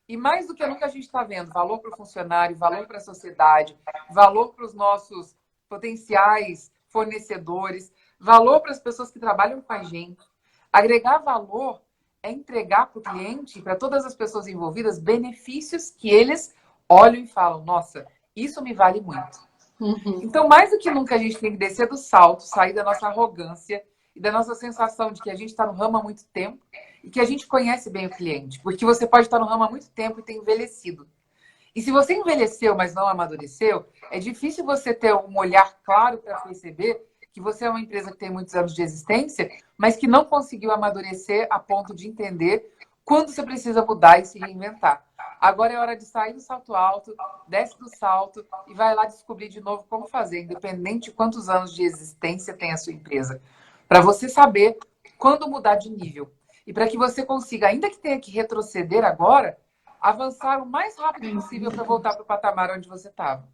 E mais do que nunca a gente está vendo valor para o funcionário, valor para a sociedade, valor para os nossos potenciais fornecedores, valor para as pessoas que trabalham com a gente. Agregar valor é entregar para o cliente, para todas as pessoas envolvidas, benefícios que eles olham e falam, nossa, isso me vale muito. Então, mais do que nunca, a gente tem que descer do salto, sair da nossa arrogância e da nossa sensação de que a gente está no ramo há muito tempo e que a gente conhece bem o cliente. Porque você pode estar no ramo há muito tempo e ter envelhecido. E se você envelheceu, mas não amadureceu, é difícil você ter um olhar claro para perceber que você é uma empresa que tem muitos anos de existência, mas que não conseguiu amadurecer a ponto de entender quando você precisa mudar e se reinventar. Agora é hora de sair do salto alto, desce do salto e vai lá descobrir de novo como fazer, independente de quantos anos de existência tem a sua empresa. Para você saber quando mudar de nível. E para que você consiga, ainda que tenha que retroceder agora, avançar o mais rápido possível para voltar para o patamar onde você estava.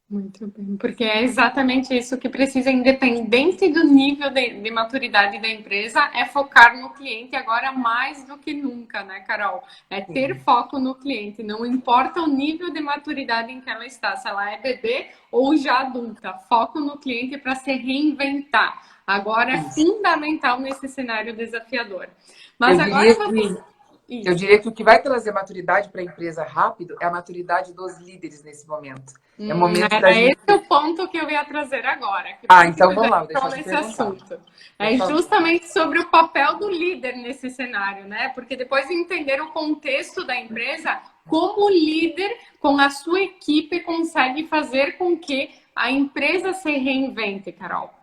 Muito bem, porque é exatamente isso que precisa, independente do nível de maturidade da empresa, é focar no cliente agora mais do que nunca, né, Carol? É ter foco no cliente, não importa o nível de maturidade em que ela está, se ela é bebê ou já adulta, foco no cliente para se reinventar. Agora é fundamental nesse cenário desafiador. Mas agora Eu Isso. diria que o que vai trazer maturidade para a empresa rápido é a maturidade dos líderes nesse momento. É momento da Era gente. esse o ponto que eu ia trazer agora. Que Ah, bom que então tu vamos já lá, vou deixar entrou te nesse perguntar. assunto. Por É favor. justamente sobre o papel do líder nesse cenário, né? Porque depois de entender o contexto da empresa, como o líder, com a sua equipe, consegue fazer com que a empresa se reinvente, Carol?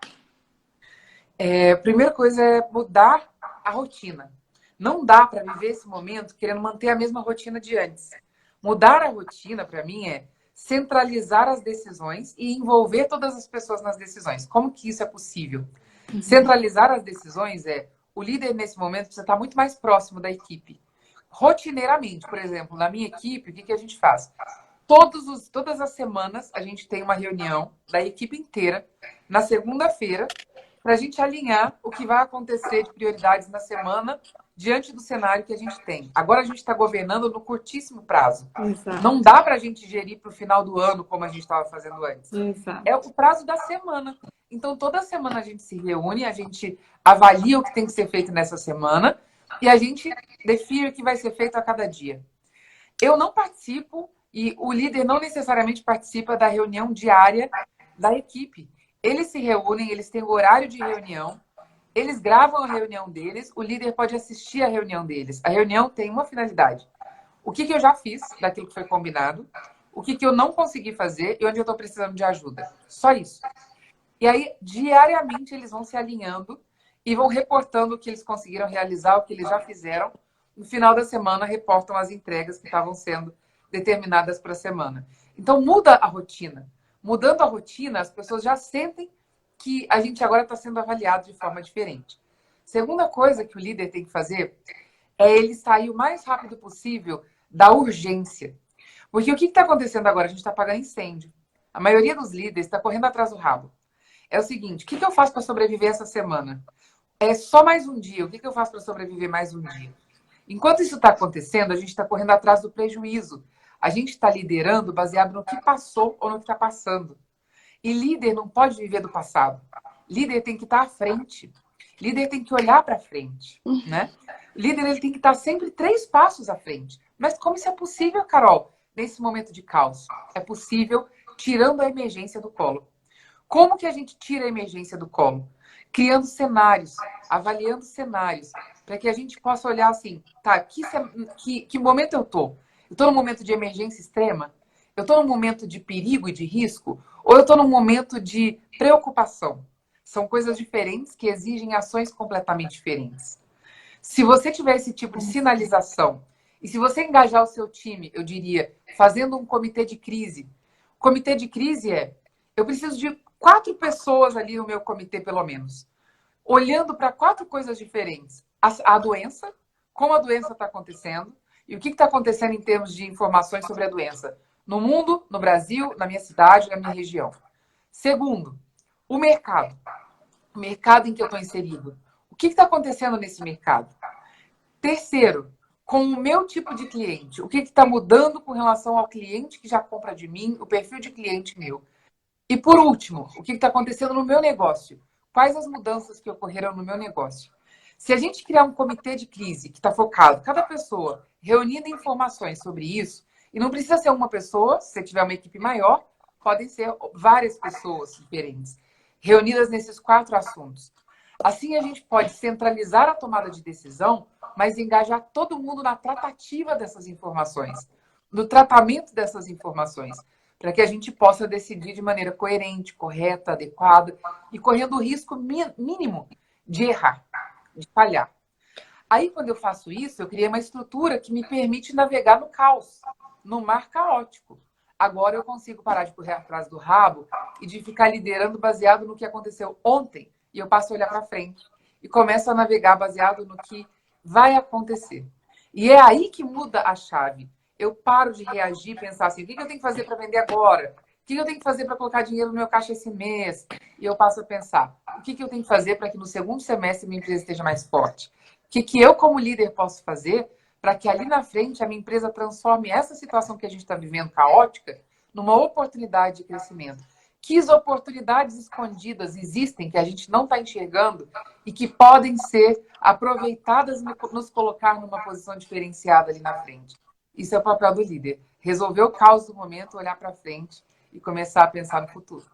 A primeira coisa é mudar a rotina. Não dá para viver esse momento querendo manter a mesma rotina de antes. Mudar a rotina, para mim, é centralizar as decisões e envolver todas as pessoas nas decisões. Como que isso é possível? Centralizar as decisões é o líder, nesse momento, precisa estar muito mais próximo da equipe. Rotineiramente, por exemplo, na minha equipe, o que a gente faz? Todas as semanas, a gente tem uma reunião da equipe inteira na segunda-feira para a gente alinhar o que vai acontecer de prioridades na semana diante do cenário que a gente tem. Agora a gente está governando no curtíssimo prazo. Exato, Não dá para a gente gerir para o final do ano como a gente estava fazendo antes. exato. É o prazo da semana. Então, toda semana a gente se reúne, a gente avalia o que tem que ser feito nessa semana e a gente define o que vai ser feito a cada dia. Eu não participo e o líder não necessariamente participa da reunião diária da equipe. Eles se reúnem, eles têm o horário de reunião, eles gravam a reunião deles, o líder pode assistir a reunião deles. A reunião tem uma finalidade. O que eu já fiz daquilo que foi combinado, o que eu não consegui fazer e onde eu estou precisando de ajuda. Só isso. E aí, diariamente, eles vão se alinhando e vão reportando o que eles conseguiram realizar, o que eles já fizeram. No final da semana, reportam as entregas que estavam sendo determinadas para a semana. Então, muda a rotina. Mudando a rotina, as pessoas já sentem que a gente agora está sendo avaliado de forma diferente. Segunda coisa que o líder tem que fazer é ele sair o mais rápido possível da urgência. Porque o que está acontecendo agora? A gente está apagando incêndio. A maioria dos líderes está correndo atrás do rabo. É o seguinte, o que eu faço para sobreviver essa semana? É só mais um dia. O que eu faço para sobreviver mais um dia? Enquanto isso está acontecendo, a gente está correndo atrás do prejuízo. A gente está liderando baseado no que passou ou no que está passando. E líder não pode viver do passado. Líder tem que estar à frente. Líder tem que olhar para frente, né? Líder ele tem que estar sempre 3 passos à frente. Mas como isso é possível, Carol, nesse momento de caos? É possível tirando a emergência do colo. Como que a gente tira a emergência do colo? Criando cenários, avaliando cenários, para que a gente possa olhar assim, tá, que momento eu tô? Eu estou num momento de emergência extrema? Eu estou num momento de perigo e de risco? Ou eu estou num momento de preocupação? São coisas diferentes que exigem ações completamente diferentes. Se você tiver esse tipo de sinalização, e se você engajar o seu time, eu diria, fazendo um comitê de crise. O comitê de crise eu preciso de 4 pessoas ali no meu comitê, pelo menos, olhando para 4 coisas diferentes. A doença, como a doença está acontecendo, e o que está acontecendo em termos de informações sobre a doença no mundo, no Brasil, na minha cidade, na minha região. Segundo, o mercado em que eu estou inserido. O que está acontecendo nesse mercado? Terceiro, com o meu tipo de cliente. O que está mudando com relação ao cliente que já compra de mim, o perfil de cliente meu. E por último, o que está acontecendo no meu negócio? Quais as mudanças que ocorreram no meu negócio? Se a gente criar um comitê de crise que está focado, cada pessoa reunindo informações sobre isso, e não precisa ser uma pessoa, se você tiver uma equipe maior, podem ser várias pessoas diferentes, reunidas nesses 4 assuntos. Assim a gente pode centralizar a tomada de decisão, mas engajar todo mundo na tratativa dessas informações, no tratamento dessas informações, para que a gente possa decidir de maneira coerente, correta, adequada e correndo o risco mínimo de errar, de falhar. Aí, quando eu faço isso, eu criei uma estrutura que me permite navegar no caos, no mar caótico. Agora eu consigo parar de correr atrás do rabo e de ficar liderando baseado no que aconteceu ontem. E eu passo a olhar para frente e começo a navegar baseado no que vai acontecer. E é aí que muda a chave. Eu paro de reagir, pensar assim, o que eu tenho que fazer para vender agora? O que eu tenho que fazer para colocar dinheiro no meu caixa esse mês? E eu passo a pensar, o que eu tenho que fazer para que no segundo semestre minha empresa esteja mais forte? O que eu, como líder, posso fazer para que ali na frente a minha empresa transforme essa situação que a gente está vivendo caótica numa oportunidade de crescimento? Que oportunidades escondidas existem que a gente não está enxergando e que podem ser aproveitadas e nos colocar numa posição diferenciada ali na frente. Isso é o papel do líder. Resolver o caos do momento, olhar para frente e começar a pensar no futuro.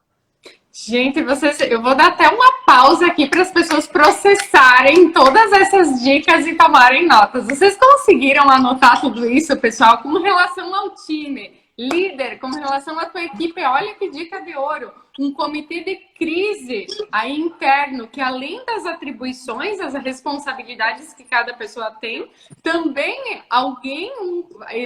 Gente, eu vou dar até uma pausa aqui para as pessoas processarem todas essas dicas e tomarem notas. Vocês conseguiram anotar tudo isso, pessoal, com relação ao time? Líder, com relação à tua equipe, olha que dica de ouro. Um comitê de crise aí interno, que além das atribuições, as responsabilidades que cada pessoa tem, também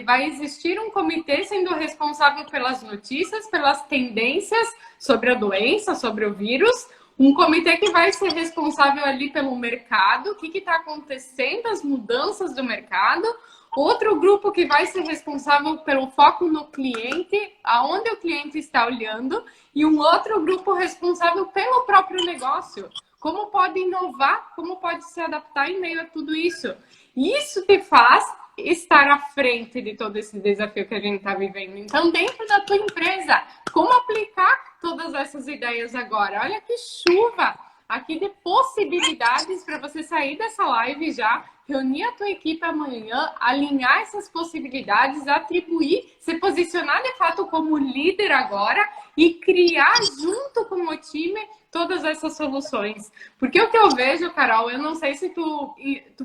vai existir um comitê sendo responsável pelas notícias, pelas tendências sobre a doença, sobre o vírus, um comitê que vai ser responsável ali pelo mercado, o que está acontecendo, as mudanças do mercado, outro grupo que vai ser responsável pelo foco no cliente, aonde o cliente está olhando, e um outro grupo responsável pelo próprio negócio. Como pode inovar, como pode se adaptar em meio a tudo isso. Isso te faz estar à frente de todo esse desafio que a gente está vivendo. Então, dentro da tua empresa, como aplicar todas essas ideias agora? Olha que chuva aqui de possibilidades para você sair dessa live já, reunir a tua equipe amanhã, alinhar essas possibilidades, atribuir, se posicionar de fato como líder agora e criar junto com o time todas essas soluções. Porque o que eu vejo, Carol, eu não sei se tu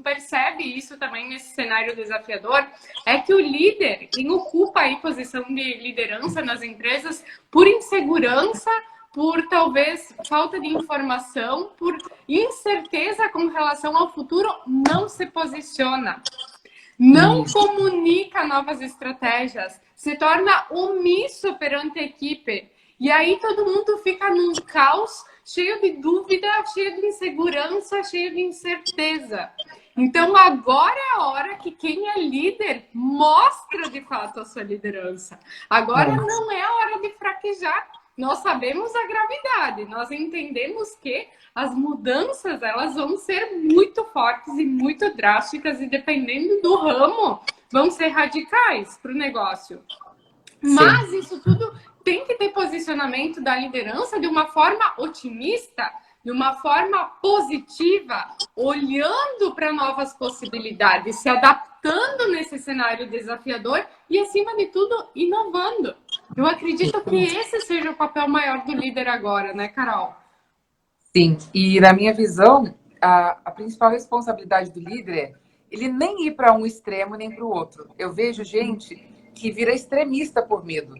percebe isso também nesse cenário desafiador, é que o líder, quem ocupa aí posição de liderança nas empresas, por insegurança, por talvez falta de informação, por incerteza com relação ao futuro, não se posiciona. Não comunica novas estratégias, se torna omisso perante a equipe. E aí todo mundo fica num caos, cheio de dúvida, cheio de insegurança, cheio de incerteza. Então agora é a hora que quem é líder mostra de fato a sua liderança. Agora não é a hora de fraquejar. Nós sabemos a gravidade, nós entendemos que as mudanças elas vão ser muito fortes e muito drásticas e dependendo do ramo vão ser radicais para o negócio. Mas sim, isso tudo tem que ter posicionamento da liderança de uma forma otimista, de uma forma positiva, olhando para novas possibilidades, se adaptando nesse cenário desafiador e, acima de tudo, inovando. Eu acredito que esse seja o papel maior do líder agora, né, Carol? Sim, e na minha visão, a principal responsabilidade do líder é ele nem ir para um extremo nem para o outro. Eu vejo gente que vira extremista por medo.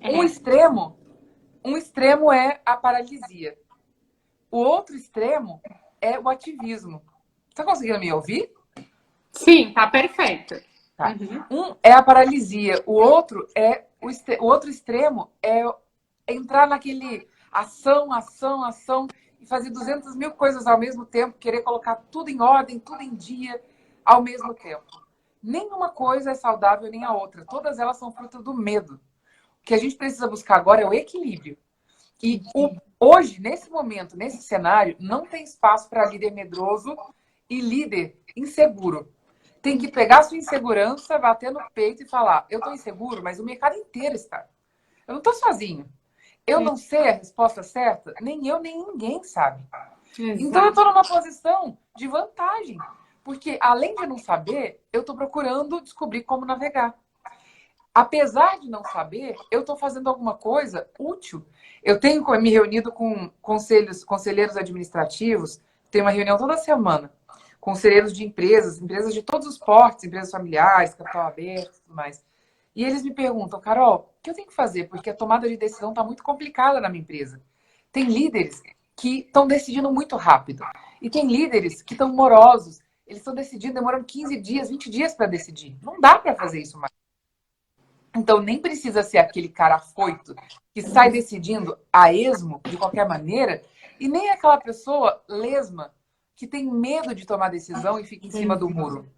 Um extremo é a paralisia. O outro extremo é o ativismo. Tá conseguindo me ouvir? Sim, tá perfeito. Tá. Um é a paralisia, o outro extremo é entrar naquele ação e fazer 200 mil coisas ao mesmo tempo, querer colocar tudo em ordem, tudo em dia ao mesmo tempo. Nenhuma coisa é saudável nem a outra. Todas elas são fruto do medo. O que a gente precisa buscar agora é o equilíbrio. E hoje, nesse momento, nesse cenário, não tem espaço para líder medroso e líder inseguro. Tem que pegar a sua insegurança, bater no peito e falar: eu estou inseguro, mas o mercado inteiro está. Eu não estou sozinho. Eu não sei a resposta certa, nem eu, nem ninguém sabe. Exato. Então eu estou numa posição de vantagem. Porque, além de não saber, eu estou procurando descobrir como navegar. Apesar de não saber, eu estou fazendo alguma coisa útil. Eu tenho me reunido com conselheiros administrativos, tenho uma reunião toda semana. Conselheiros de empresas de todos os portes, empresas familiares, capital aberto e tudo mais. E eles me perguntam: Carol, o que eu tenho que fazer? Porque a tomada de decisão está muito complicada na minha empresa. Tem líderes que estão decidindo muito rápido. E tem líderes que estão morosos. Eles estão decidindo, demorando 15 dias, 20 dias para decidir. Não dá para fazer isso mais. Então, nem precisa ser aquele cara afoito que sai decidindo a esmo, de qualquer maneira, e nem aquela pessoa lesma que tem medo de tomar decisão e fica em cima do muro.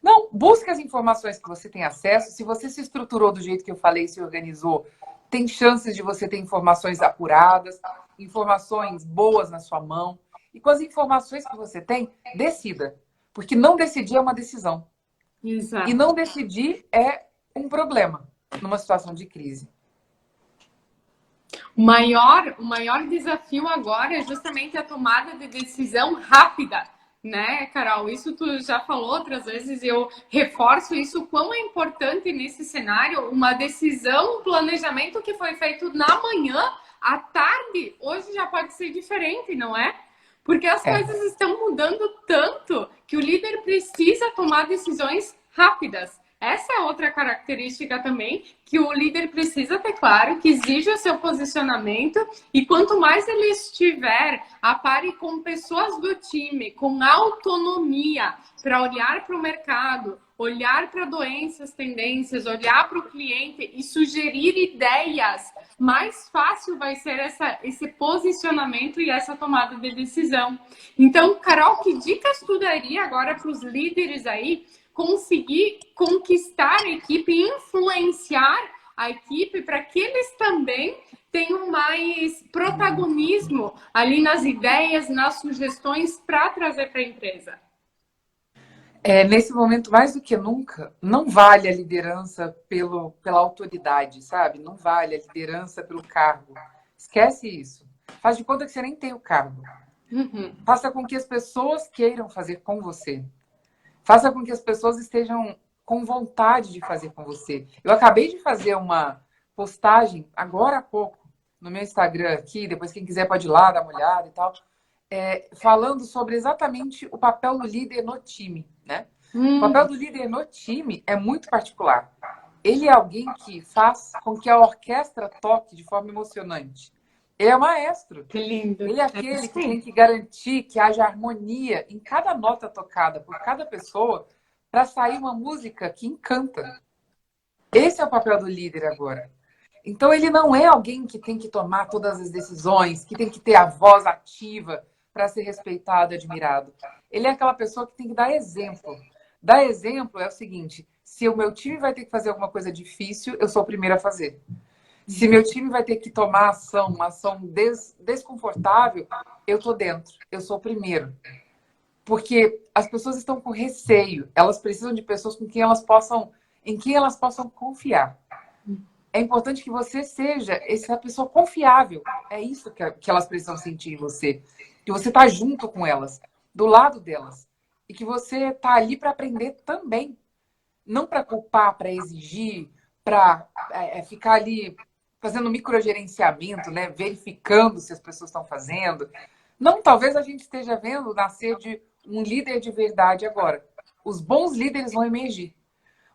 Não, busque as informações que você tem acesso. Se você se estruturou do jeito que eu falei, se organizou, tem chances de você ter informações apuradas, informações boas na sua mão. E com as informações que você tem, decida. Porque não decidir é uma decisão. Exato. E não decidir é um problema numa situação de crise. o maior desafio agora é justamente a tomada de decisão rápida, né, Carol? Isso tu já falou outras vezes e eu reforço isso, quão é importante nesse cenário uma decisão, um planejamento que foi feito na manhã, à tarde, hoje já pode ser diferente, não é? Porque as É. coisas estão mudando tanto que o líder precisa tomar decisões rápidas. Essa é outra característica também, que o líder precisa ter claro, que exige o seu posicionamento, e quanto mais ele estiver a par com pessoas do time, com autonomia para olhar para o mercado, olhar para doenças, tendências, olhar para o cliente e sugerir ideias, mais fácil vai ser esse posicionamento e essa tomada de decisão. Então, Carol, que dicas tu daria agora para os líderes aí conseguir conquistar a equipe, influenciar a equipe para que eles também tenham mais protagonismo ali nas ideias, nas sugestões para trazer para a empresa? Nesse momento, mais do que nunca, não vale a liderança pela autoridade, sabe? Não vale a liderança pelo cargo. Esquece isso. Faz de conta que você nem tem o cargo. Faça com que as pessoas queiram fazer com você. Faça com que as pessoas estejam com vontade de fazer com você. Eu acabei de fazer uma postagem agora há pouco no meu Instagram aqui, depois quem quiser pode ir lá dar uma olhada e tal, falando sobre exatamente o papel do líder no time, né? O papel do líder no time é muito particular. Ele é alguém que faz com que a orquestra toque de forma emocionante. Ele é o maestro. Que lindo. Ele é aquele que tem que garantir que haja harmonia em cada nota tocada por cada pessoa para sair uma música que encanta. Esse é o papel do líder agora. Então, ele não é alguém que tem que tomar todas as decisões, que tem que ter a voz ativa para ser respeitado e admirado. Ele é aquela pessoa que tem que dar exemplo. Dar exemplo é o seguinte: se o meu time vai ter que fazer alguma coisa difícil, eu sou o primeiro a fazer. Se meu time vai ter que tomar ação, uma ação desconfortável, eu estou dentro, eu sou o primeiro. Porque as pessoas estão com receio, elas precisam de pessoas em quem elas possam confiar. É importante que você seja essa pessoa confiável. É isso que elas precisam sentir em você. Que você está junto com elas, do lado delas. E que você está ali para aprender também. Não para culpar, para exigir, para ficar ali fazendo microgerenciamento, né? Verificando se as pessoas estão fazendo. Não, talvez a gente esteja vendo nascer de um líder de verdade agora. Os bons líderes vão emergir.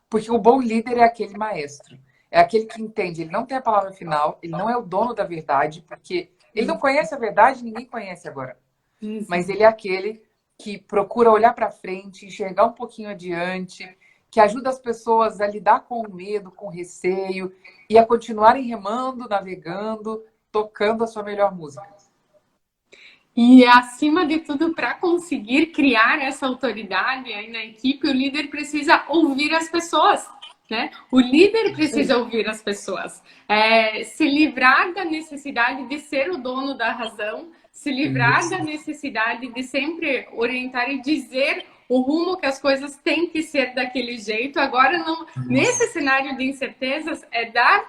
Porque o bom líder é aquele maestro. É aquele que entende, ele não tem a palavra final, ele não é o dono da verdade, porque ele não conhece a verdade, ninguém conhece agora. Mas ele é aquele que procura olhar para frente, enxergar um pouquinho adiante, que ajuda as pessoas a lidar com o medo, com o receio, e a continuarem remando, navegando, tocando a sua melhor música. E, acima de tudo, para conseguir criar essa autoridade aí na equipe, o líder precisa ouvir as pessoas. Né? O líder precisa ouvir as pessoas, se livrar da necessidade de ser o dono da razão, se livrar da necessidade de sempre orientar e dizer o rumo que as coisas têm que ser daquele jeito. Agora, não, nesse cenário de incertezas, é dar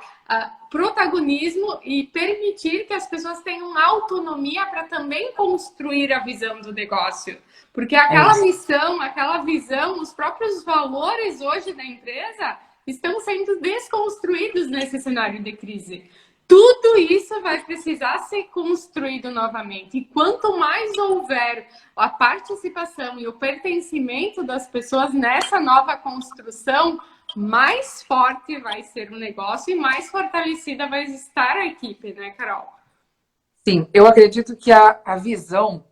protagonismo e permitir que as pessoas tenham autonomia para também construir a visão do negócio. Porque aquela missão, aquela visão, os próprios valores hoje da empresa estão sendo desconstruídos nesse cenário de crise. Tudo isso vai precisar ser construído novamente. E quanto mais houver a participação e o pertencimento das pessoas nessa nova construção, mais forte vai ser o negócio e mais fortalecida vai estar a equipe, né, Carol? Sim, eu acredito que a visão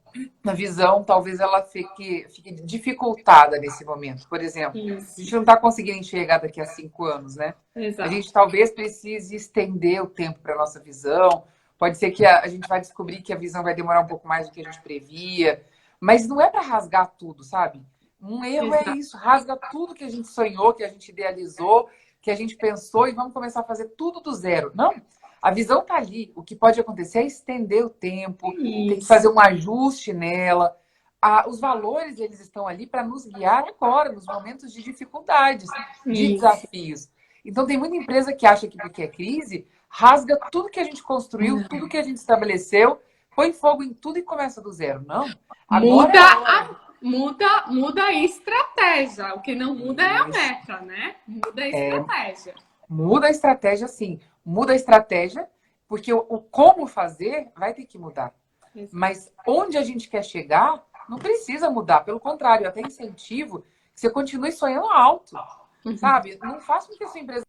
talvez ela fique dificultada nesse momento. Por exemplo, a gente não está conseguindo enxergar daqui a 5 anos, né? Exato. A gente talvez precise estender o tempo para a nossa visão. Pode ser que a gente vai descobrir que a visão vai demorar um pouco mais do que a gente previa. Mas não é para rasgar tudo, sabe? Um erro é isso, rasga tudo que a gente sonhou, que a gente idealizou, que a gente pensou e vamos começar a fazer tudo do zero. Não, a visão está ali. O que pode acontecer é estender o tempo, tem que fazer um ajuste nela. Os valores, eles estão ali para nos guiar agora, nos momentos de dificuldades, de desafios. Então, tem muita empresa que acha que porque é crise, rasga tudo que a gente construiu, tudo que a gente estabeleceu, põe fogo em tudo e começa do zero. Não. Agora Muda é a hora. muda a estratégia. O que não muda é a meta, né? Muda a estratégia. Muda a estratégia, sim. Muda a estratégia, porque o como fazer vai ter que mudar. Mas onde a gente quer chegar, não precisa mudar. Pelo contrário, eu até incentivo que você continue sonhando alto. Sabe? Não faça com que a sua empresa...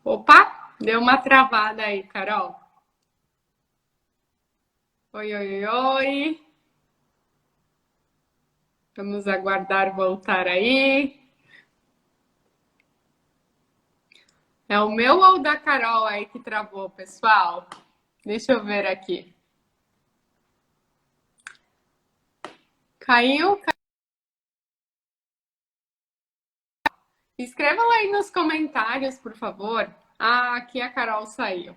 Opa, deu uma travada aí, Carol. Oi, oi, oi. Vamos aguardar voltar aí. É o meu ou o da Carol aí que travou, pessoal? Deixa eu ver aqui. Caiu? Escrevam aí nos comentários, por favor. Ah, aqui a Carol saiu.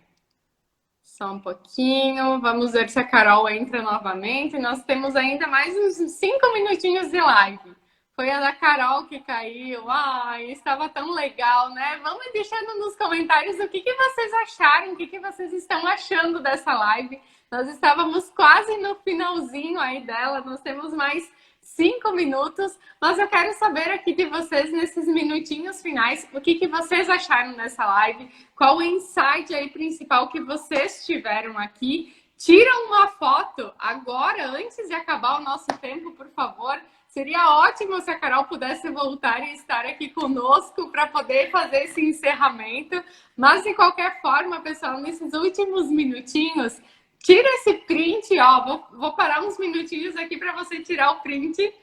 Só um pouquinho. Vamos ver se a Carol entra novamente. Nós temos ainda mais uns 5 minutinhos de live. Foi a da Carol que caiu. Ai, estava tão legal, né? Vamos deixando nos comentários o que vocês acharam, o que vocês estão achando dessa live. Nós estávamos quase no finalzinho aí dela. Nós temos mais 5 minutos, mas eu quero saber aqui de vocês, nesses minutinhos finais, o que vocês acharam dessa live, qual o insight aí principal que vocês tiveram aqui. Tiram uma foto agora, antes de acabar o nosso tempo, por favor. Seria ótimo se a Carol pudesse voltar e estar aqui conosco para poder fazer esse encerramento. Mas, de qualquer forma, pessoal, nesses últimos minutinhos, tira esse print, ó. Vou parar uns minutinhos aqui para você tirar o print.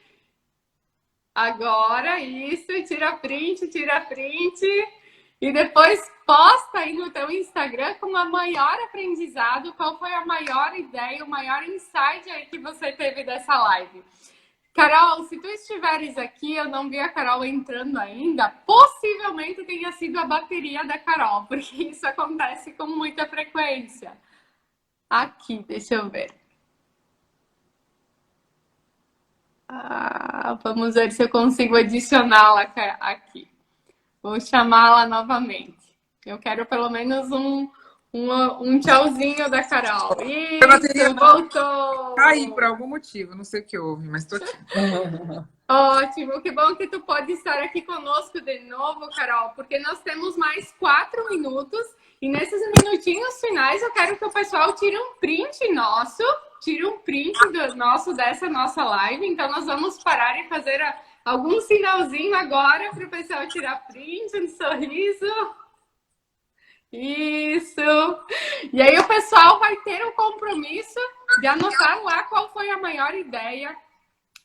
Agora, isso, tira print. E depois posta aí no teu Instagram com o maior aprendizado, qual foi a maior ideia, o maior insight aí que você teve dessa live. Carol, se tu estiveres aqui, eu não vi a Carol entrando ainda, possivelmente tenha sido a bateria da Carol, porque isso acontece com muita frequência. Aqui, deixa eu ver. Vamos ver se eu consigo adicioná-la aqui. Vou chamá-la novamente. Eu quero pelo menos um tchauzinho da Carol. Isso, voltou! Caiu por algum motivo, não sei o que houve, mas tô aqui. Ótimo, que bom que tu pode estar aqui conosco de novo, Carol, porque nós temos mais 4 minutos e nesses minutinhos finais eu quero que o pessoal tire um print nosso, dessa nossa live. Então nós vamos parar e fazer algum sinalzinho agora para o pessoal tirar print, um sorriso. Isso! E aí o pessoal vai ter o compromisso de anotar lá qual foi a maior ideia,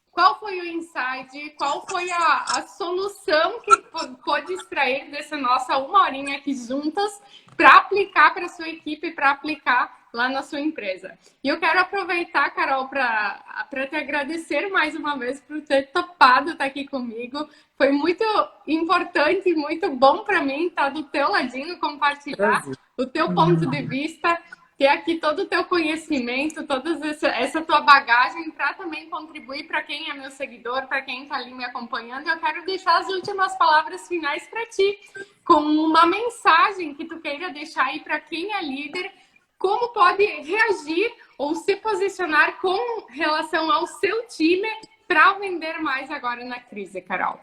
qual foi o insight, qual foi a solução que pôde extrair dessa nossa 1 horinha aqui juntas para aplicar para a sua equipe, para aplicar lá na sua empresa. E eu quero aproveitar, Carol, para te agradecer mais uma vez por ter topado estar aqui comigo. Foi muito importante e muito bom para mim estar do teu ladinho, compartilhar o teu ponto de vista, ter aqui todo o teu conhecimento, toda essa tua bagagem para também contribuir para quem é meu seguidor, para quem está ali me acompanhando. Eu quero deixar as últimas palavras finais para ti, com uma mensagem que tu queira deixar aí para quem é líder, como pode reagir ou se posicionar com relação ao seu time para vender mais agora na crise, Carol.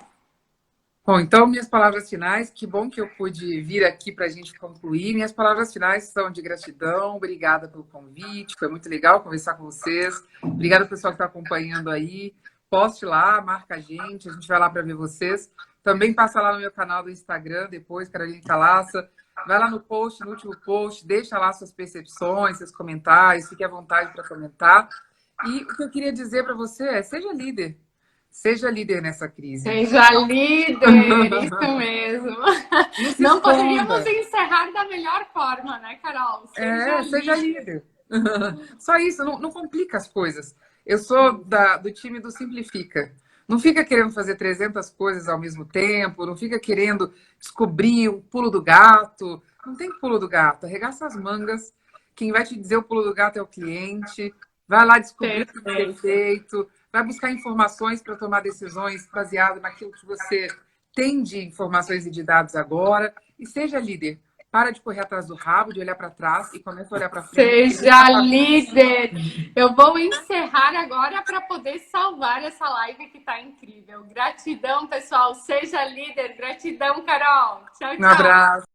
Bom, então minhas palavras finais, que bom que eu pude vir aqui para a gente concluir. Minhas palavras finais são de gratidão, obrigada pelo convite, foi muito legal conversar com vocês. Obrigada ao pessoal que está acompanhando aí. Poste lá, marca a gente vai lá para ver vocês. Também passa lá no meu canal do Instagram, depois, Caroline Calaça. Vai lá no post, no último post, deixa lá suas percepções, seus comentários, fique à vontade para comentar. E o que eu queria dizer para você é, seja líder. Seja líder nessa crise. Seja líder, isso mesmo. Não poderíamos encerrar da melhor forma, né, Carol? Seja líder. Só isso, não complica as coisas. Eu sou do time do Simplifica. Não fica querendo fazer 300 coisas ao mesmo tempo, não fica querendo descobrir o pulo do gato. Não tem pulo do gato, arregaça as mangas. Quem vai te dizer o pulo do gato é o cliente. Vai lá descobrir o que tem feito. Vai buscar informações para tomar decisões baseadas naquilo que você tem de informações e de dados agora. E seja líder. Para de correr atrás do rabo, de olhar para trás e começa a olhar para frente. Seja líder! Eu vou encerrar agora para poder salvar essa live que tá incrível. Gratidão, pessoal. Seja líder. Gratidão, Carol. Tchau, Um tchau. abraço.